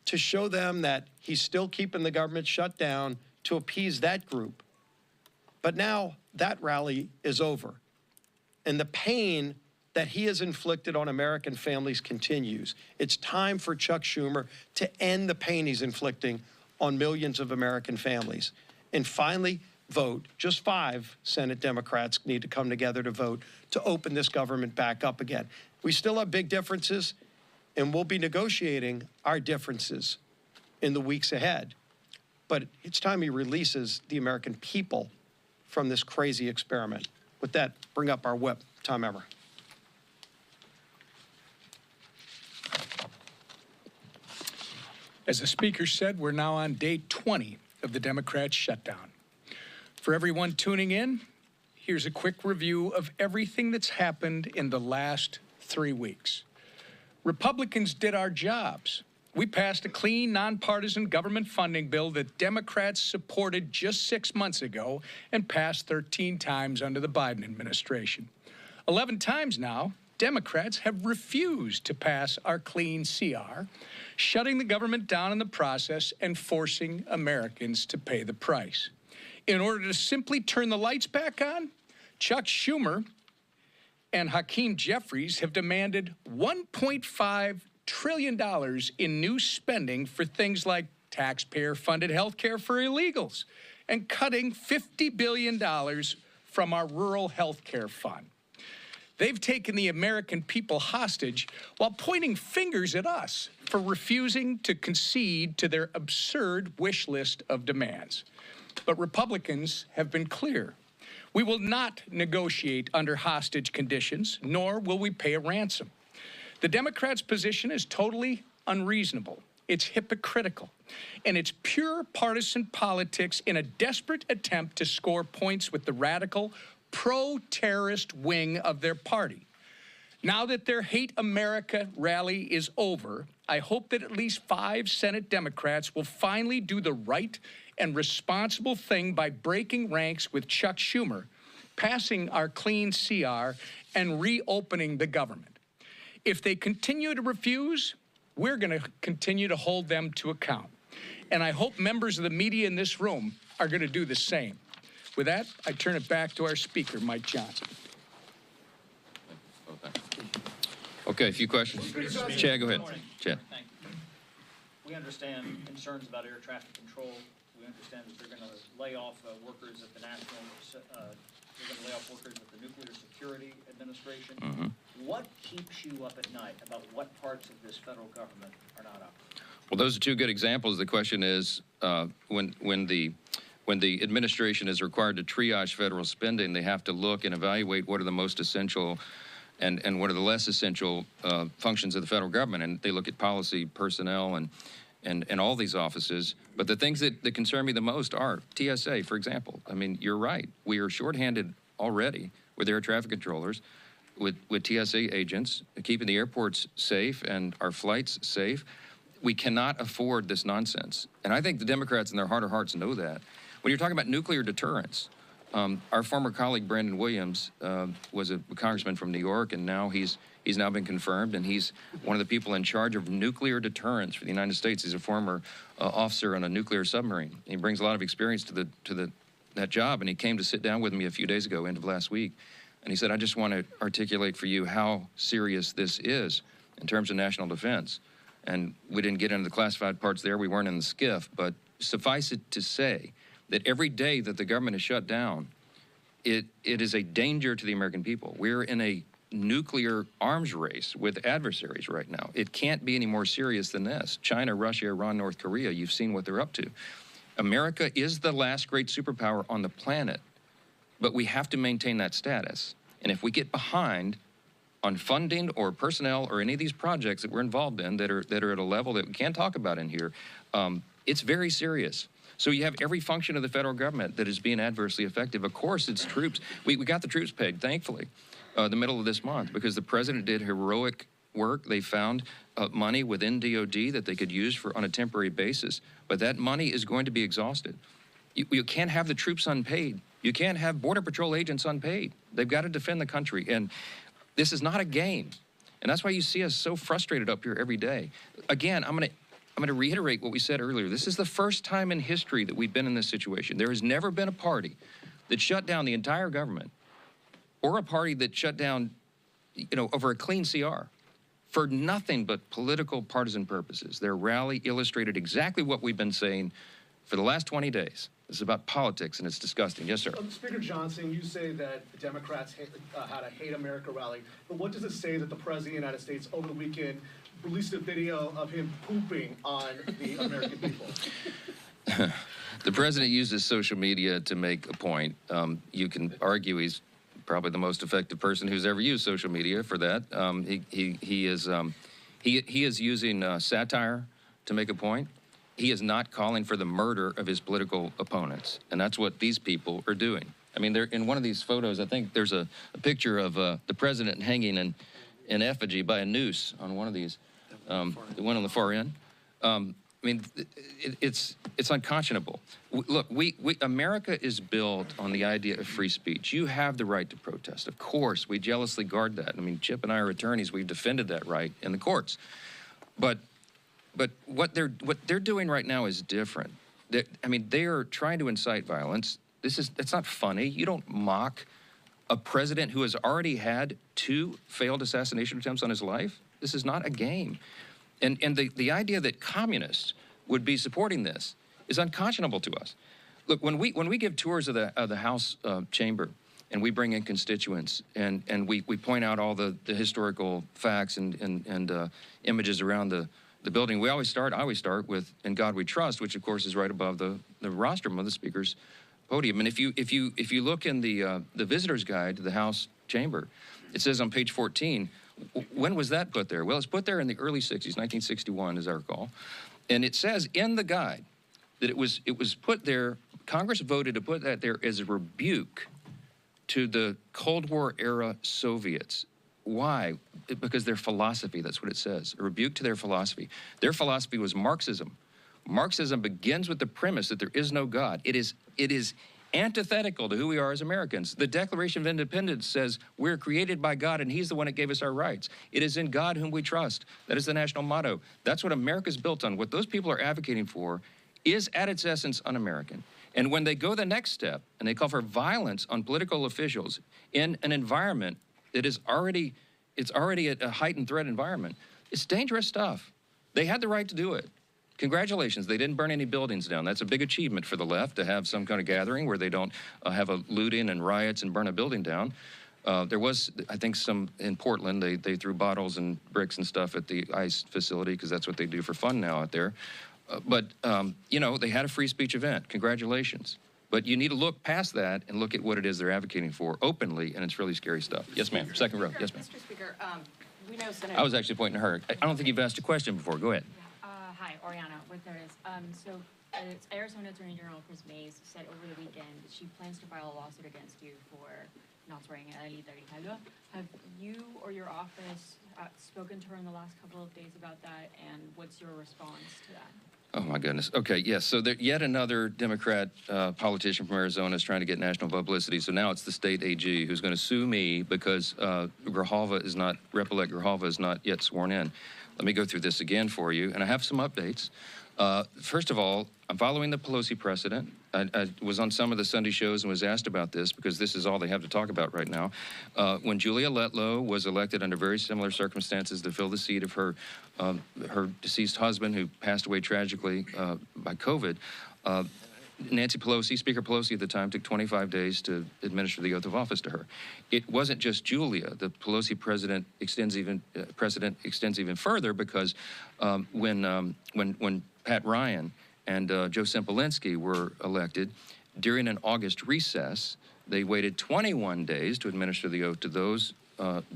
to show them that he's still keeping the government shut down to appease that group. But now that rally is over. And the pain that he has inflicted on American families continues. It's time for Chuck Schumer to end the pain he's inflicting on millions of American families. And finally, vote. Just 5 Senate Democrats need to come together to vote to open this government back up again. We still have big differences, and we'll be negotiating our differences in the weeks ahead. But it's time he releases the American people from this crazy experiment. With that, bring up our whip. Tom Emmer. As the Speaker said, we're now on day 20 of the Democrats' shutdown. For everyone tuning in, here's a quick review of everything that's happened in the last 3 weeks. Republicans did our jobs. We passed a clean, nonpartisan government funding bill that Democrats supported just 6 months ago and passed 13 times under the Biden administration. 11 times now, Democrats have refused to pass our clean CR, shutting the government down in the process and forcing Americans to pay the price. In order to simply turn the lights back on, Chuck Schumer and Hakeem Jeffries have demanded $1.5 trillion in new spending for things like taxpayer-funded health care for illegals and cutting $50 billion from our rural health care fund. They've taken the American people hostage while pointing fingers at us for refusing to concede to their absurd wish list of demands. But Republicans have been clear. We will not negotiate under hostage conditions, nor will we pay a ransom. The Democrats' position is totally unreasonable. It's hypocritical, and it's pure partisan politics in a desperate attempt to score points with the radical, pro-terrorist wing of their party. Now that their Hate America rally is over, I hope that at least 5 Senate Democrats will finally do the right and responsible thing by breaking ranks with Chuck Schumer, passing our clean CR, and reopening the government. If they continue to refuse, we're going to continue to hold them to account. And I hope members of the media in this room are going to do the same. With that, I turn it back to our speaker, Mike Johnson. Okay, a few questions. Chad, go ahead. Chad. Thank you. We understand concerns about air traffic control. We understand that they're going to lay off workers at the National, they're going to lay off workers at the Nuclear Security Administration. Mm-hmm. What keeps you up at night about what parts of this federal government are not up? Well, those are two good examples. The question is, when the administration is required to triage federal spending, they have to look and evaluate what are the most essential and what are the less essential functions of the federal government. And they look at policy, personnel, and all these offices. But the things that concern me the most are TSA, for example. I mean, you're right. We are shorthanded already with air traffic controllers, with TSA agents, keeping the airports safe and our flights safe. We cannot afford this nonsense. And I think the Democrats in their heart of hearts know that. When you're talking about nuclear deterrence, our former colleague Brandon Williams was a congressman from New York, and now he's now been confirmed, and he's one of the people in charge of nuclear deterrence for the United States. He's a former officer on a nuclear submarine. He brings a lot of experience to that job, and he came to sit down with me a few days ago, end of last week, and he said, I just want to articulate for you how serious this is in terms of national defense. And we didn't get into the classified parts there. We weren't in the SCIF, but suffice it to say that every day that the government is shut down, it is a danger to the American people. We're in a nuclear arms race with adversaries right now. It can't be any more serious than this. China, Russia, Iran, North Korea, you've seen what they're up to. America is the last great superpower on the planet, but we have to maintain that status. And if we get behind on funding or personnel or any of these projects that we're involved in that are at a level that we can't talk about in here, it's very serious. So you have every function of the federal government that is being adversely affected. Of course, it's troops. We got the troops paid, thankfully, the middle of this month, because the president did heroic work. They found money within DOD that they could use on a temporary basis. But that money is going to be exhausted. You can't have the troops unpaid. You can't have Border Patrol agents unpaid. They've got to defend the country. And this is not a game. And that's why you see us so frustrated up here every day. Again, I'm going to reiterate what we said earlier. This is the first time in history that we've been in this situation. There has never been a party that shut down the entire government or a party that shut down, over a clean CR for nothing but political partisan purposes. Their rally illustrated exactly what we've been saying for the last 20 days. This is about politics, and it's disgusting. Yes, sir. Speaker Johnson, you say that the Democrats had a Hate America rally, but what does it say that the President of the United States over the weekend released a video of him pooping on the American people? The President uses social media to make a point. You can argue he's probably the most effective person who's ever used social media for that. He is using satire to make a point. He is not calling for the murder of his political opponents, and that's what they's people are doing. I mean, they're in one of these photos. I think there's a picture of the president hanging in effigy by a noose on one of these, the one on the far end. I mean, it's unconscionable. Look, America is built on the idea of free speech. You have the right to protest. Of course, we jealously guard that. I mean, Chip and I are attorneys. We've defended that right in the courts. But what they're doing right now is different. They are trying to incite violence. It's not funny. You don't mock a president who has already had 2 failed assassination attempts on his life. This is not a game. And the idea that communists would be supporting this is unconscionable to us. Look, when we give tours of the House chamber and we bring in constituents and we point out all the historical facts and images around the building, I always start with "In God We Trust," which of course is right above the rostrum of the Speaker's podium. And if you look in the visitor's guide to the House chamber, it says on page 14, when was that put there? Well, it's put there in the early 60s, 1961, as I recall. And it says in the guide that it was put there, Congress voted to put that there as a rebuke to the Cold War era Soviets. Why? Because their philosophy, that's what it says, a rebuke to their philosophy. Their philosophy was Marxism. Marxism begins with the premise that there is no God. It is antithetical to who we are as Americans. The Declaration of Independence says we're created by God and he's the one that gave us our rights. It is in God whom we trust. That is the national motto. That's what America's built on. What those people are advocating for is at its essence un-American. And when they go the next step and they call for violence on political officials in an environment that is already a heightened threat environment, it's dangerous stuff. They had the right to do it. Congratulations, they didn't burn any buildings down. That's a big achievement for the left, to have some kind of gathering where they don't have a looting and riots and burn a building down. There was, I think, some in Portland, they threw bottles and bricks and stuff at the ICE facility because that's what they do for fun now out there. You know, they had a free speech event. Congratulations. But you need to look past that and look at what it is they're advocating for openly, and it's really scary stuff. Yes, ma'am. Second row. Yes, ma'am. Mr. Speaker, we know Senator... I was actually pointing to her. I don't think you've asked a question before. Go ahead. Hi, Oriana with Notice. Arizona Attorney General Chris Mays said over the weekend that she plans to file a lawsuit against you for not swearing at Ali Tarihalo. Have you or your office spoken to her in the last couple of days about that, and what's your response to that? Oh, my goodness. Okay, yes. So yet another Democrat politician from Arizona is trying to get national publicity. So now it's the state AG who's going to sue me because Grijalva is not, Rep-elect Grijalva is not yet sworn in. Let me go through this again for you, and I have some updates. First of all, I'm following the Pelosi precedent. I was on some of the Sunday shows and was asked about this because this is all they have to talk about right now. When Julia Letlow was elected under very similar circumstances to fill the seat of her deceased husband, who passed away tragically by COVID, Nancy Pelosi, Speaker Pelosi at the time, took 25 days to administer the oath of office to her. It wasn't just Julia. The Pelosi precedent extends even further because when Pat Ryan and Joe Sempolinsky were elected, during an August recess, they waited 21 days to administer the oath to those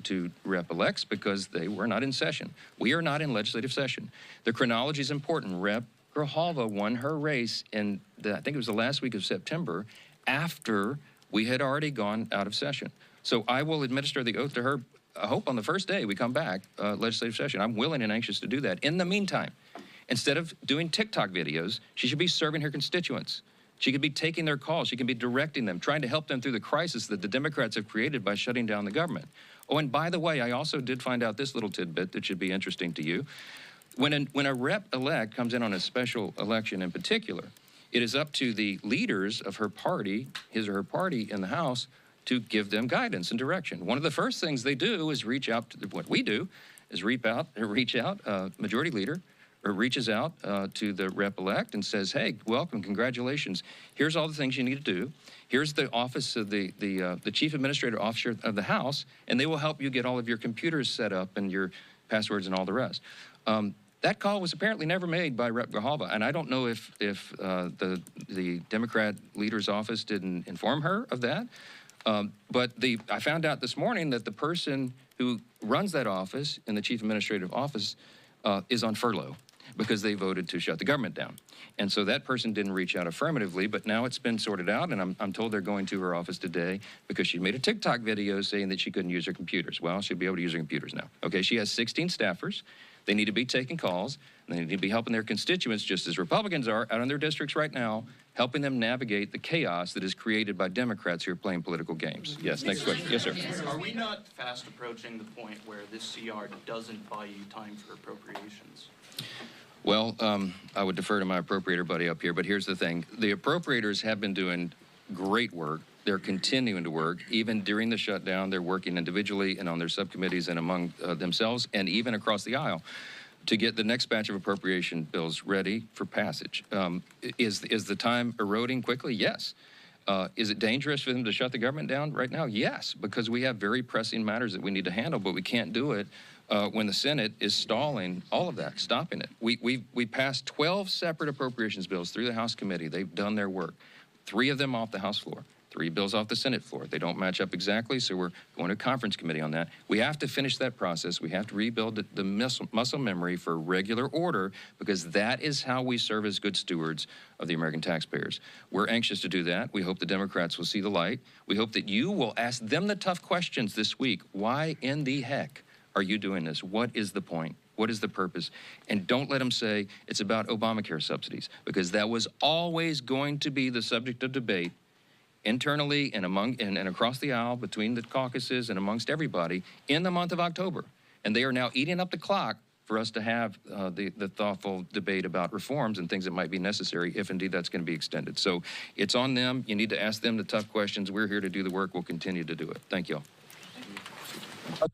to rep-elects because they were not in session. We are not in legislative session. The chronology is important. Rep. Grijalva won her race in, I think it was the last week of September, after we had already gone out of session. So I will administer the oath to her, I hope on the first day we come back, legislative session. I'm willing and anxious to do that. In the meantime, instead of doing TikTok videos, she should be serving her constituents. She could be taking their calls. She can be directing them, trying to help them through the crisis that the Democrats have created by shutting down the government. Oh, and by the way, I also did find out this little tidbit that should be interesting to you. When a rep-elect comes in on a special election in particular, it is up to the leaders of her party, his or her party in the House, to give them guidance and direction. One of the first things they do is reach out to what we do is reach out, majority leader, or reaches out to the rep-elect and says, hey, welcome, congratulations. Here's all the things you need to do. Here's the office of the chief administrative officer of the House, and they will help you get all of your computers set up and your passwords and all the rest. That call was apparently never made by Rep. Grijalva, and I don't know if the Democrat leader's office didn't inform her of that. But I found out this morning that the person who runs that office in the chief administrative office is on furlough because they voted to shut the government down. And so that person didn't reach out affirmatively, but now it's been sorted out, and I'm told they're going to her office today because she made a TikTok video saying that she couldn't use her computers. Well, she'll be able to use her computers now. Okay, she has 16 staffers. They need to be taking calls, and they need to be helping their constituents, just as Republicans are out in their districts right now, helping them navigate the chaos that is created by Democrats who are playing political games. Yes, next question. Yes, sir. Are we not fast approaching the point where this CR doesn't buy you time for appropriations? Well, I would defer to my appropriator buddy up here, but here's the thing. The appropriators have been doing great work. They're continuing to work. Even during the shutdown, they're working individually and on their subcommittees and among themselves and even across the aisle to get the next batch of appropriation bills ready for passage. Is the time eroding quickly? Yes. Is it dangerous for them to shut the government down right now? Yes, because we have very pressing matters that we need to handle, but we can't do it when the Senate is stalling all of that, stopping it. We passed 12 separate appropriations bills through the House committee. They've done their work. 3 of them off the House floor. 3 bills off the Senate floor. They don't match up exactly, so we're going to conference committee on that. We have to finish that process. We have to rebuild the muscle memory for regular order because that is how we serve as good stewards of the American taxpayers. We're anxious to do that. We hope the Democrats will see the light. We hope that you will ask them the tough questions this week. Why in the heck are you doing this? What is the point? What is the purpose? And don't let them say it's about Obamacare subsidies, because that was always going to be the subject of debate internally and and across the aisle between the caucuses and amongst everybody in the month of October. And they are now eating up the clock for us to have the thoughtful debate about reforms and things that might be necessary if indeed that's going to be extended. So it's on them. You need to ask them the tough questions. We're here to do the work. We'll continue to do it. Thank you all.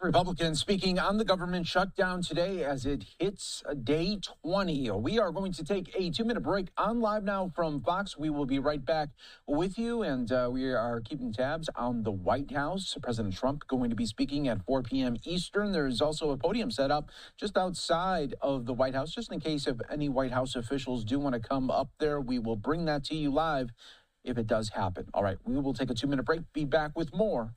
Republicans speaking on the government shutdown today as it hits day 20. We are going to take a 2-minute break on Live Now from Fox. We will be right back with you, and we are keeping tabs on the White House. President Trump going to be speaking at 4 p.m. Eastern. There's also a podium set up just outside of the White House, just in case if any White House officials do want to come up there. We will bring that to you live if it does happen. All right, we will take a 2-minute break. Be back with more.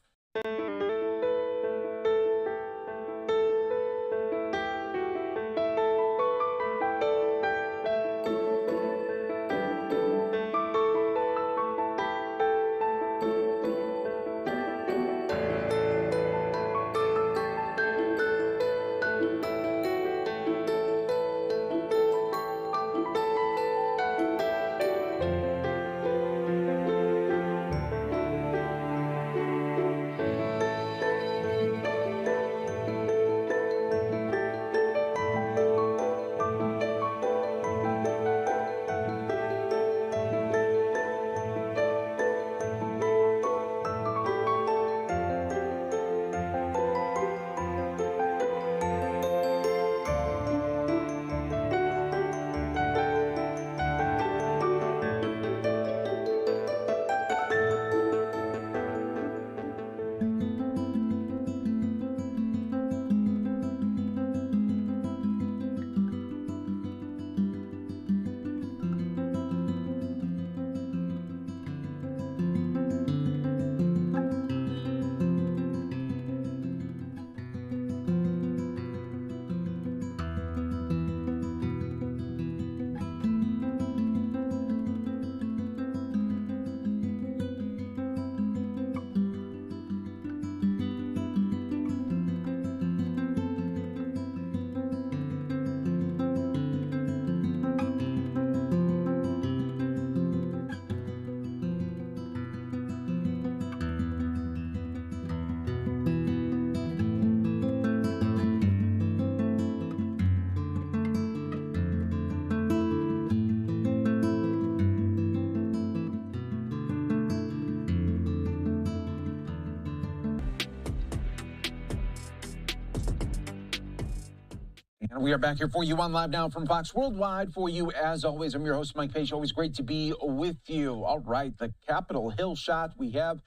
And we are back here for you on Live Now from Fox Worldwide. For you, as always, I'm your host, Mike Page. Always great to be with you. All right, the Capitol Hill shot we have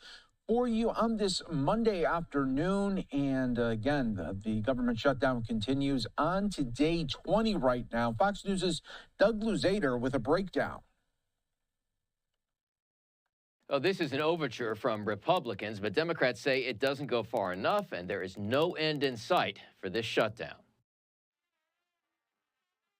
for you on this Monday afternoon. And again, the government shutdown continues on to day 20 right now. Fox News' Doug Luzader with a breakdown. Oh, this is an overture from Republicans, but Democrats say it doesn't go far enough, and there is no end in sight for this shutdown.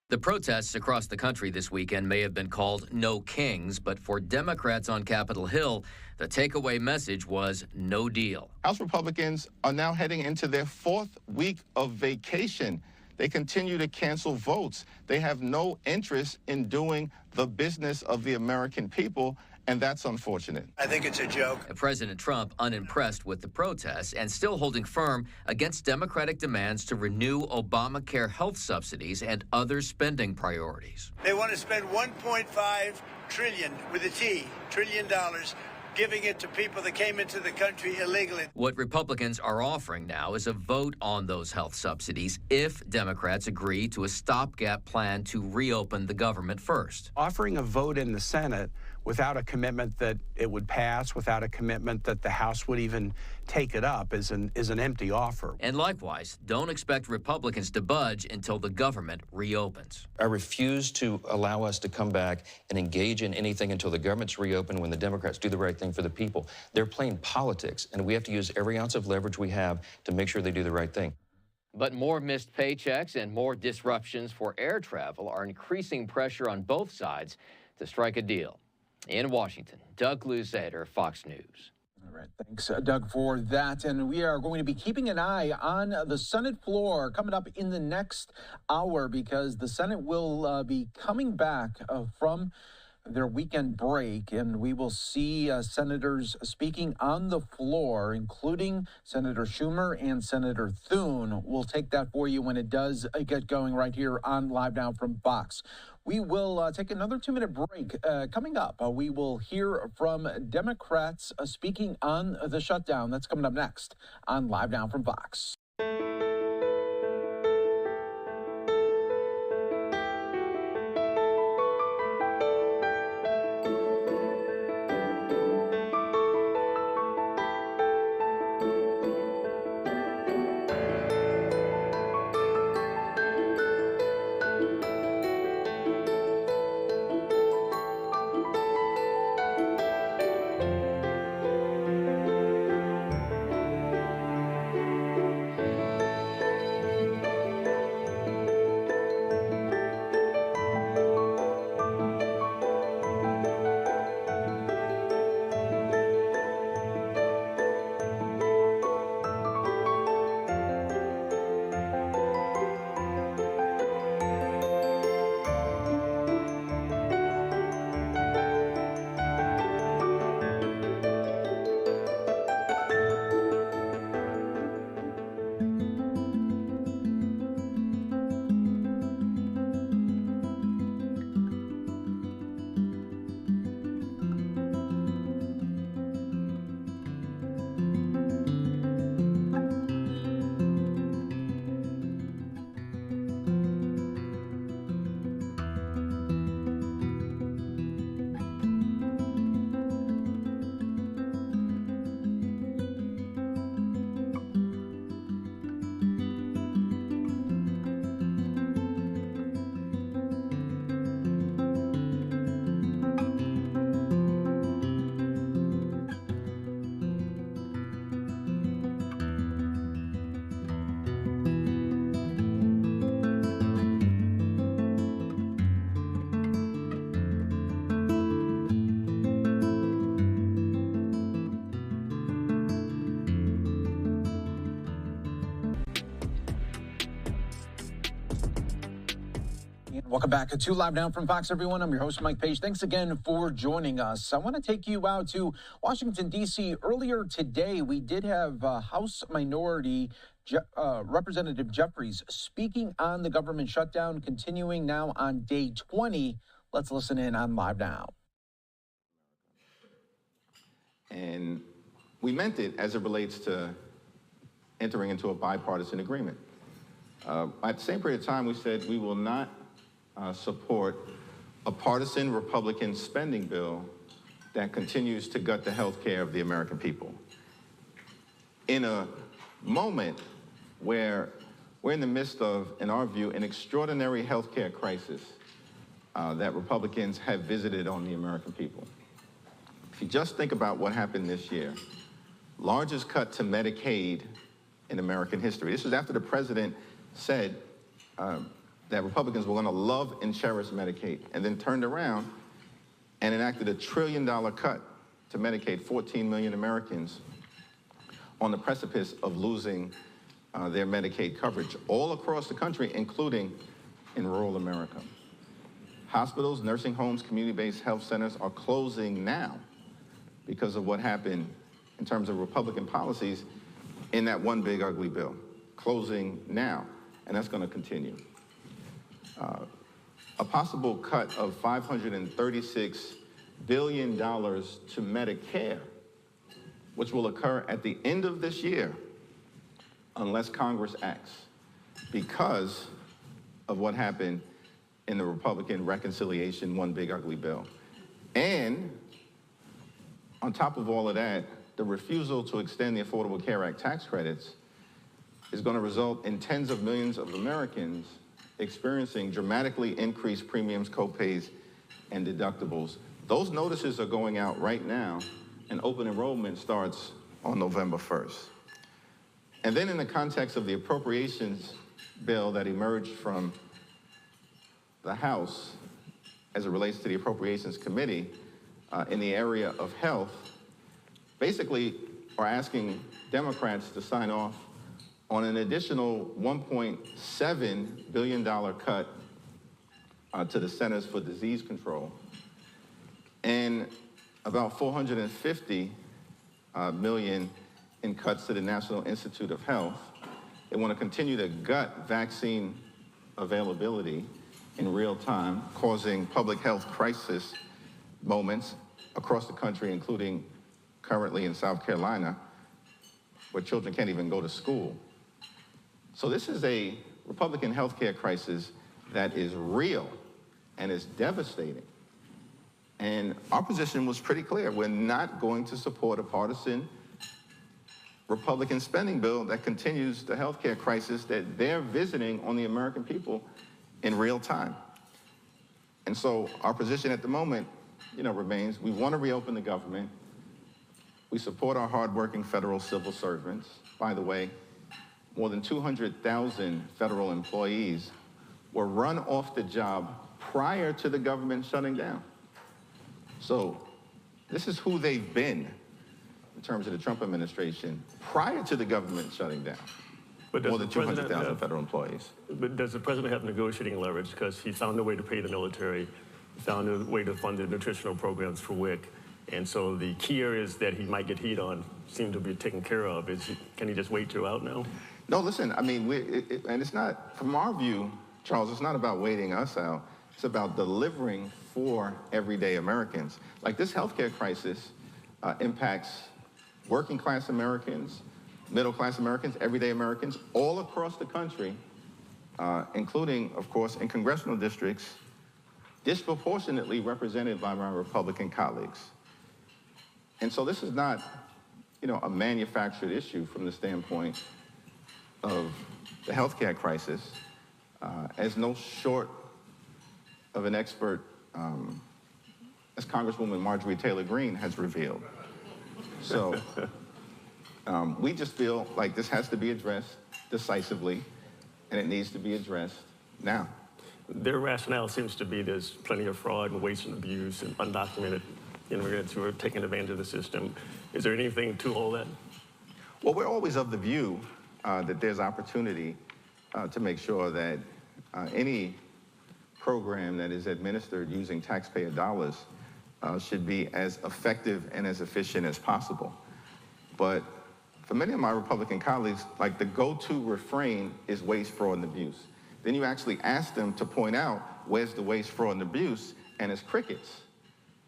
The protests across the country this weekend may have been called No Kings, but for Democrats on Capitol Hill, the takeaway message was no deal. House Republicans are now heading into their 4th week of vacation. They continue to cancel votes. They have no interest in doing the business of the American people, and that's unfortunate. I think it's a joke. President Trump unimpressed with the protests and still holding firm against Democratic demands to renew Obamacare health subsidies and other spending priorities. They want to spend $1.5 trillion, with a T, trillion dollars, giving it to people that came into the country illegally. What Republicans are offering now is a vote on those health subsidies if Democrats agree to a stopgap plan to reopen the government first. Offering a vote in the Senate without a commitment that it would pass, without a commitment that the House would even take it up is an empty offer. And likewise, don't expect Republicans to budge until the government reopens. I refuse to allow us to come back and engage in anything until the government's reopened when the Democrats do the right thing for the people. They're playing politics, and we have to use every ounce of leverage we have to make sure they do the right thing. But more missed paychecks and more disruptions for air travel are increasing pressure on both sides to strike a deal. In Washington, Doug Luzader, Fox News. All right, thanks, Doug, for that. And we are going to be keeping an eye on the Senate floor coming up in the next hour because the Senate will be coming back from their weekend break, and we will see senators speaking on the floor, including Senator Schumer and Senator Thune. We'll take that for you when it does get going right here on Live Now from Fox. We will take another 2-minute break. Coming up, we will hear from Democrats speaking on the shutdown. That's coming up next on Live Now from Fox. Welcome back to Live Now from Fox, everyone. I'm your host, Mike Page. Thanks again for joining us. I want to take you out to Washington, D.C. Earlier today, we did have House Minority Representative Jeffries speaking on the government shutdown, continuing now on day 20. Let's listen in on Live Now. And we meant it as it relates to entering into a bipartisan agreement. At the same period of time, we said we will not support a partisan Republican spending bill that continues to gut the health care of the American people. In a moment where we're in the midst of, in our view, an extraordinary health care crisis that Republicans have visited on the American people. If you just think about what happened this year, largest cut to Medicaid in American history. This was after the president said that Republicans were going to love and cherish Medicaid, and then turned around and enacted a $1 trillion cut to Medicaid, 14 million Americans on the precipice of losing their Medicaid coverage all across the country, including in rural America. Hospitals, nursing homes, community-based health centers are closing now because of what happened in terms of Republican policies in that one big ugly bill. Closing now, and that's going to continue. A possible cut of $536 billion to Medicare, which will occur at the end of this year unless Congress acts because of what happened in the Republican reconciliation one big ugly bill. And on top of all of that, the refusal to extend the Affordable Care Act tax credits is going to result in tens of millions of Americans experiencing dramatically increased premiums, copays, and deductibles. Those notices are going out right now, and open enrollment starts on November 1st. And then in the context of the appropriations bill that emerged from the House as it relates to the Appropriations Committee in the area of health, basically are asking Democrats to sign off on an additional $1.7 billion cut to the Centers for Disease Control. and about $450 million in cuts to the National Institute of Health. They want to continue to gut vaccine availability in real time, causing public health crisis moments across the country, including currently in South Carolina, where children can't even go to school. So this is a Republican healthcare crisis that is real and is devastating. And our position was pretty clear. We're not going to support a partisan Republican spending bill that continues the healthcare crisis that they're visiting on the American people in real time. And so our position at the moment, remains, we want to reopen the government. We support our hardworking federal civil servants. By the way, more than 200,000 federal employees were run off the job prior to the government shutting down. So this is who they've been in terms of the Trump administration prior to the government shutting down. But more than 200,000 federal employees. But does the president have negotiating leverage? Because he found a way to pay the military, found a way to fund the nutritional programs for WIC. And so the key areas that he might get heat on seem to be taken care of. Can he just wait you out now? No, listen, I mean, and it's not, from our view, Charles, it's not about waiting us out. It's about delivering for everyday Americans. Like this healthcare crisis impacts working class Americans, middle class Americans, everyday Americans, all across the country, including, of course, in congressional districts, disproportionately represented by my Republican colleagues. And so this is not, a manufactured issue from the standpoint of the healthcare crisis, as no short of an expert, as Congresswoman Marjorie Taylor Greene has revealed. So we just feel like this has to be addressed decisively, and it needs to be addressed now. Their rationale seems to be there's plenty of fraud and waste and abuse and undocumented immigrants who are taking advantage of the system. Is there anything to all that? Well, we're always of the view that there's opportunity to make sure that any program that is administered using taxpayer dollars should be as effective and as efficient as possible. But for many of my Republican colleagues, like the go-to refrain is waste, fraud, and abuse. Then you actually ask them to point out where's the waste, fraud, and abuse, and it's crickets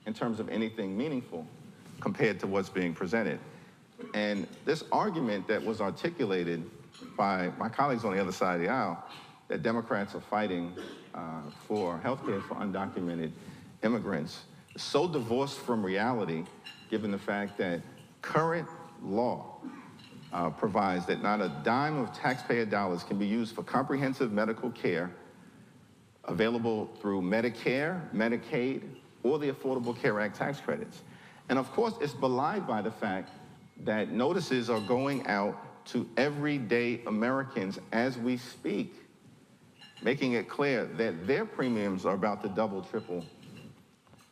in terms of anything meaningful compared to what's being presented. And this argument that was articulated by my colleagues on the other side of the aisle, that Democrats are fighting for health care for undocumented immigrants, is so divorced from reality, given the fact that current law provides that not a dime of taxpayer dollars can be used for comprehensive medical care available through Medicare, Medicaid, or the Affordable Care Act tax credits. And of course, it's belied by the fact that notices are going out to everyday Americans as we speak, making it clear that their premiums are about to double, triple,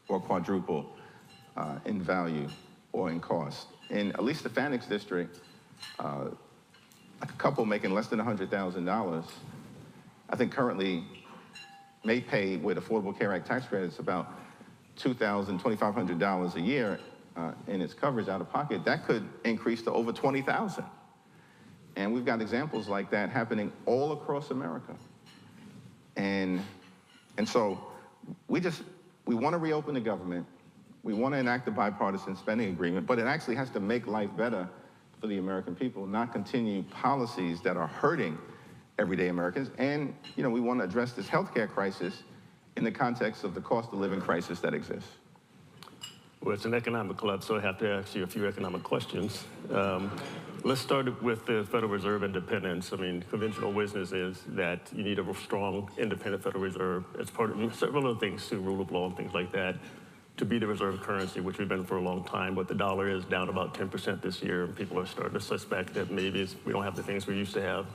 or quadruple in value or in cost. In at least the Phoenix district, a couple making less than $100,000, I think currently may pay with Affordable Care Act tax credits about $2,000, $2,500 a year in its coverage out of pocket. That could increase to over $20,000. And we've got examples like that happening all across America. And so we want to reopen the government. We want to enact a bipartisan spending agreement, but it actually has to make life better for the American people, not continue policies that are hurting everyday Americans. And, we want to address this healthcare crisis in the context of the cost of living crisis that exists. Well, it's an economic club, so I have to ask you a few economic questions. Let's start with the Federal Reserve independence. I mean, conventional wisdom is that you need a strong, independent Federal Reserve as part of several other things, too, rule of law and things like that, to be the reserve currency, which we've been for a long time. But the dollar is down about 10% this year, and people are starting to suspect that maybe we don't have the things we used to have.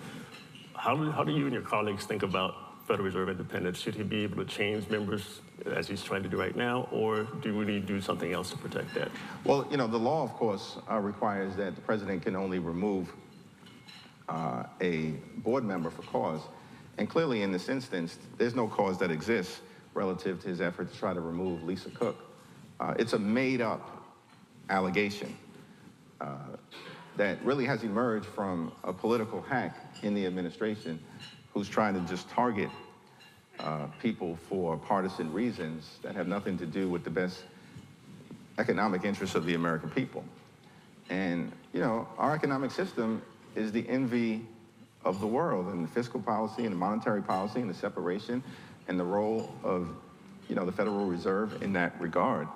How do you and your colleagues think about Federal Reserve independence? Should he be able to change members as he's trying to do right now, or do we need to do something else to protect that? Well, the law, of course, requires that the president can only remove a board member for cause. And clearly, in this instance, there's no cause that exists relative to his effort to try to remove Lisa Cook It's a made-up allegation that really has emerged from a political hack in the administration who's trying to just target people for partisan reasons that have nothing to do with the best economic interests of the American people. And, you know, our economic system is the envy of the world, and the fiscal policy and the monetary policy and the separation and the role of, you know, the Federal Reserve in that regard.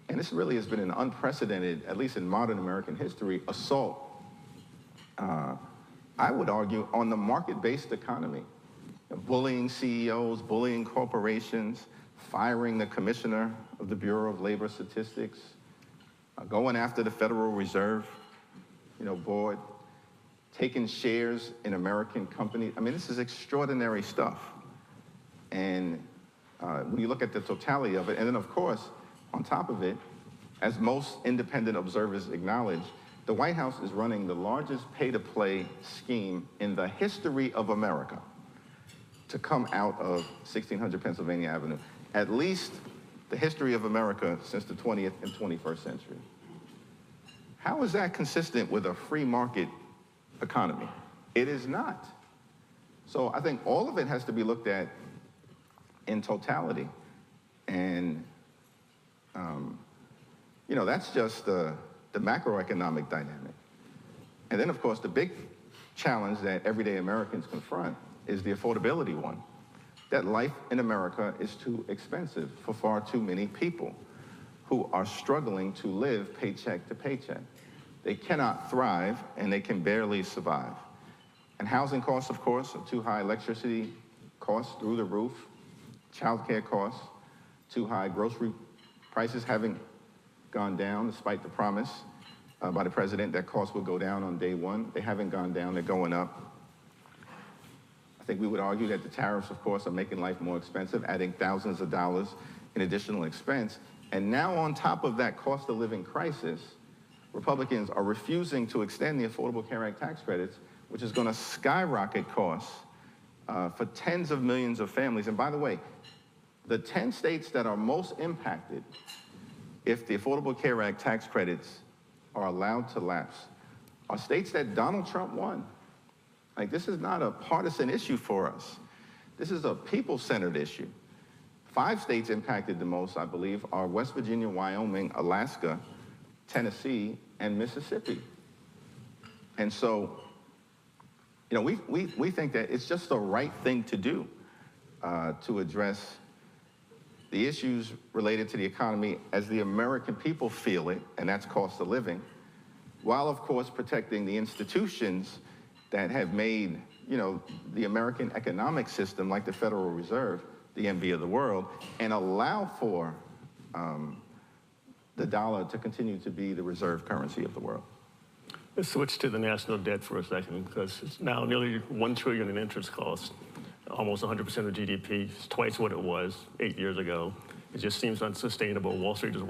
And this really has been an unprecedented, at least in modern American history, assault, I would argue, on the market-based economy. Bullying CEOs, bullying corporations, firing the commissioner of the Bureau of Labor Statistics, going after the Federal Reserve, you know, board, taking shares in American companies. I mean, this is extraordinary stuff. And when you look at the totality of it, and then of course, on top of it, as most independent observers acknowledge, the White House is running the largest pay-to-play scheme in the history of America to come out of 1600 Pennsylvania Avenue, at least the history of America since the 20th and 21st century. How is that consistent with a free market economy? It is not. So I think all of it has to be looked at in totality. And, you know, that's just the macroeconomic dynamic. And then, of course, the big challenge that everyday Americans confront is the affordability one. That life in America is too expensive for far too many people who are struggling to live paycheck to paycheck. They cannot thrive, and they can barely survive. And housing costs, of course, are too high. Electricity costs through the roof. Childcare costs too high. Grocery prices haven't gone down, despite the promise by the president that costs will go down on day one. They haven't gone down, they're going up. I think we would argue that the tariffs, of course, are making life more expensive, adding thousands of dollars in additional expense. And now on top of that cost of living crisis, Republicans are refusing to extend the Affordable Care Act tax credits, which is going to skyrocket costs for tens of millions of families. And by the way, the 10 states that are most impacted if the Affordable Care Act tax credits are allowed to lapse are states that Donald Trump won. Like, this is not a partisan issue for us. This is a people-centered issue. 5 states impacted the most, I believe, are West Virginia, Wyoming, Alaska, Tennessee, and Mississippi. And so, you know, we think that it's just the right thing to do to address the issues related to the economy as the American people feel it, and that's cost of living, while, of course, protecting the institutions that have made, you know, the American economic system, like the Federal Reserve, the envy of the world, and allow for the dollar to continue to be the reserve currency of the world. Let's switch to the national debt for a second, because it's now nearly $1 trillion in interest costs, almost 100% of GDP. It's twice what it was 8 years ago. It just seems unsustainable. Wall Street is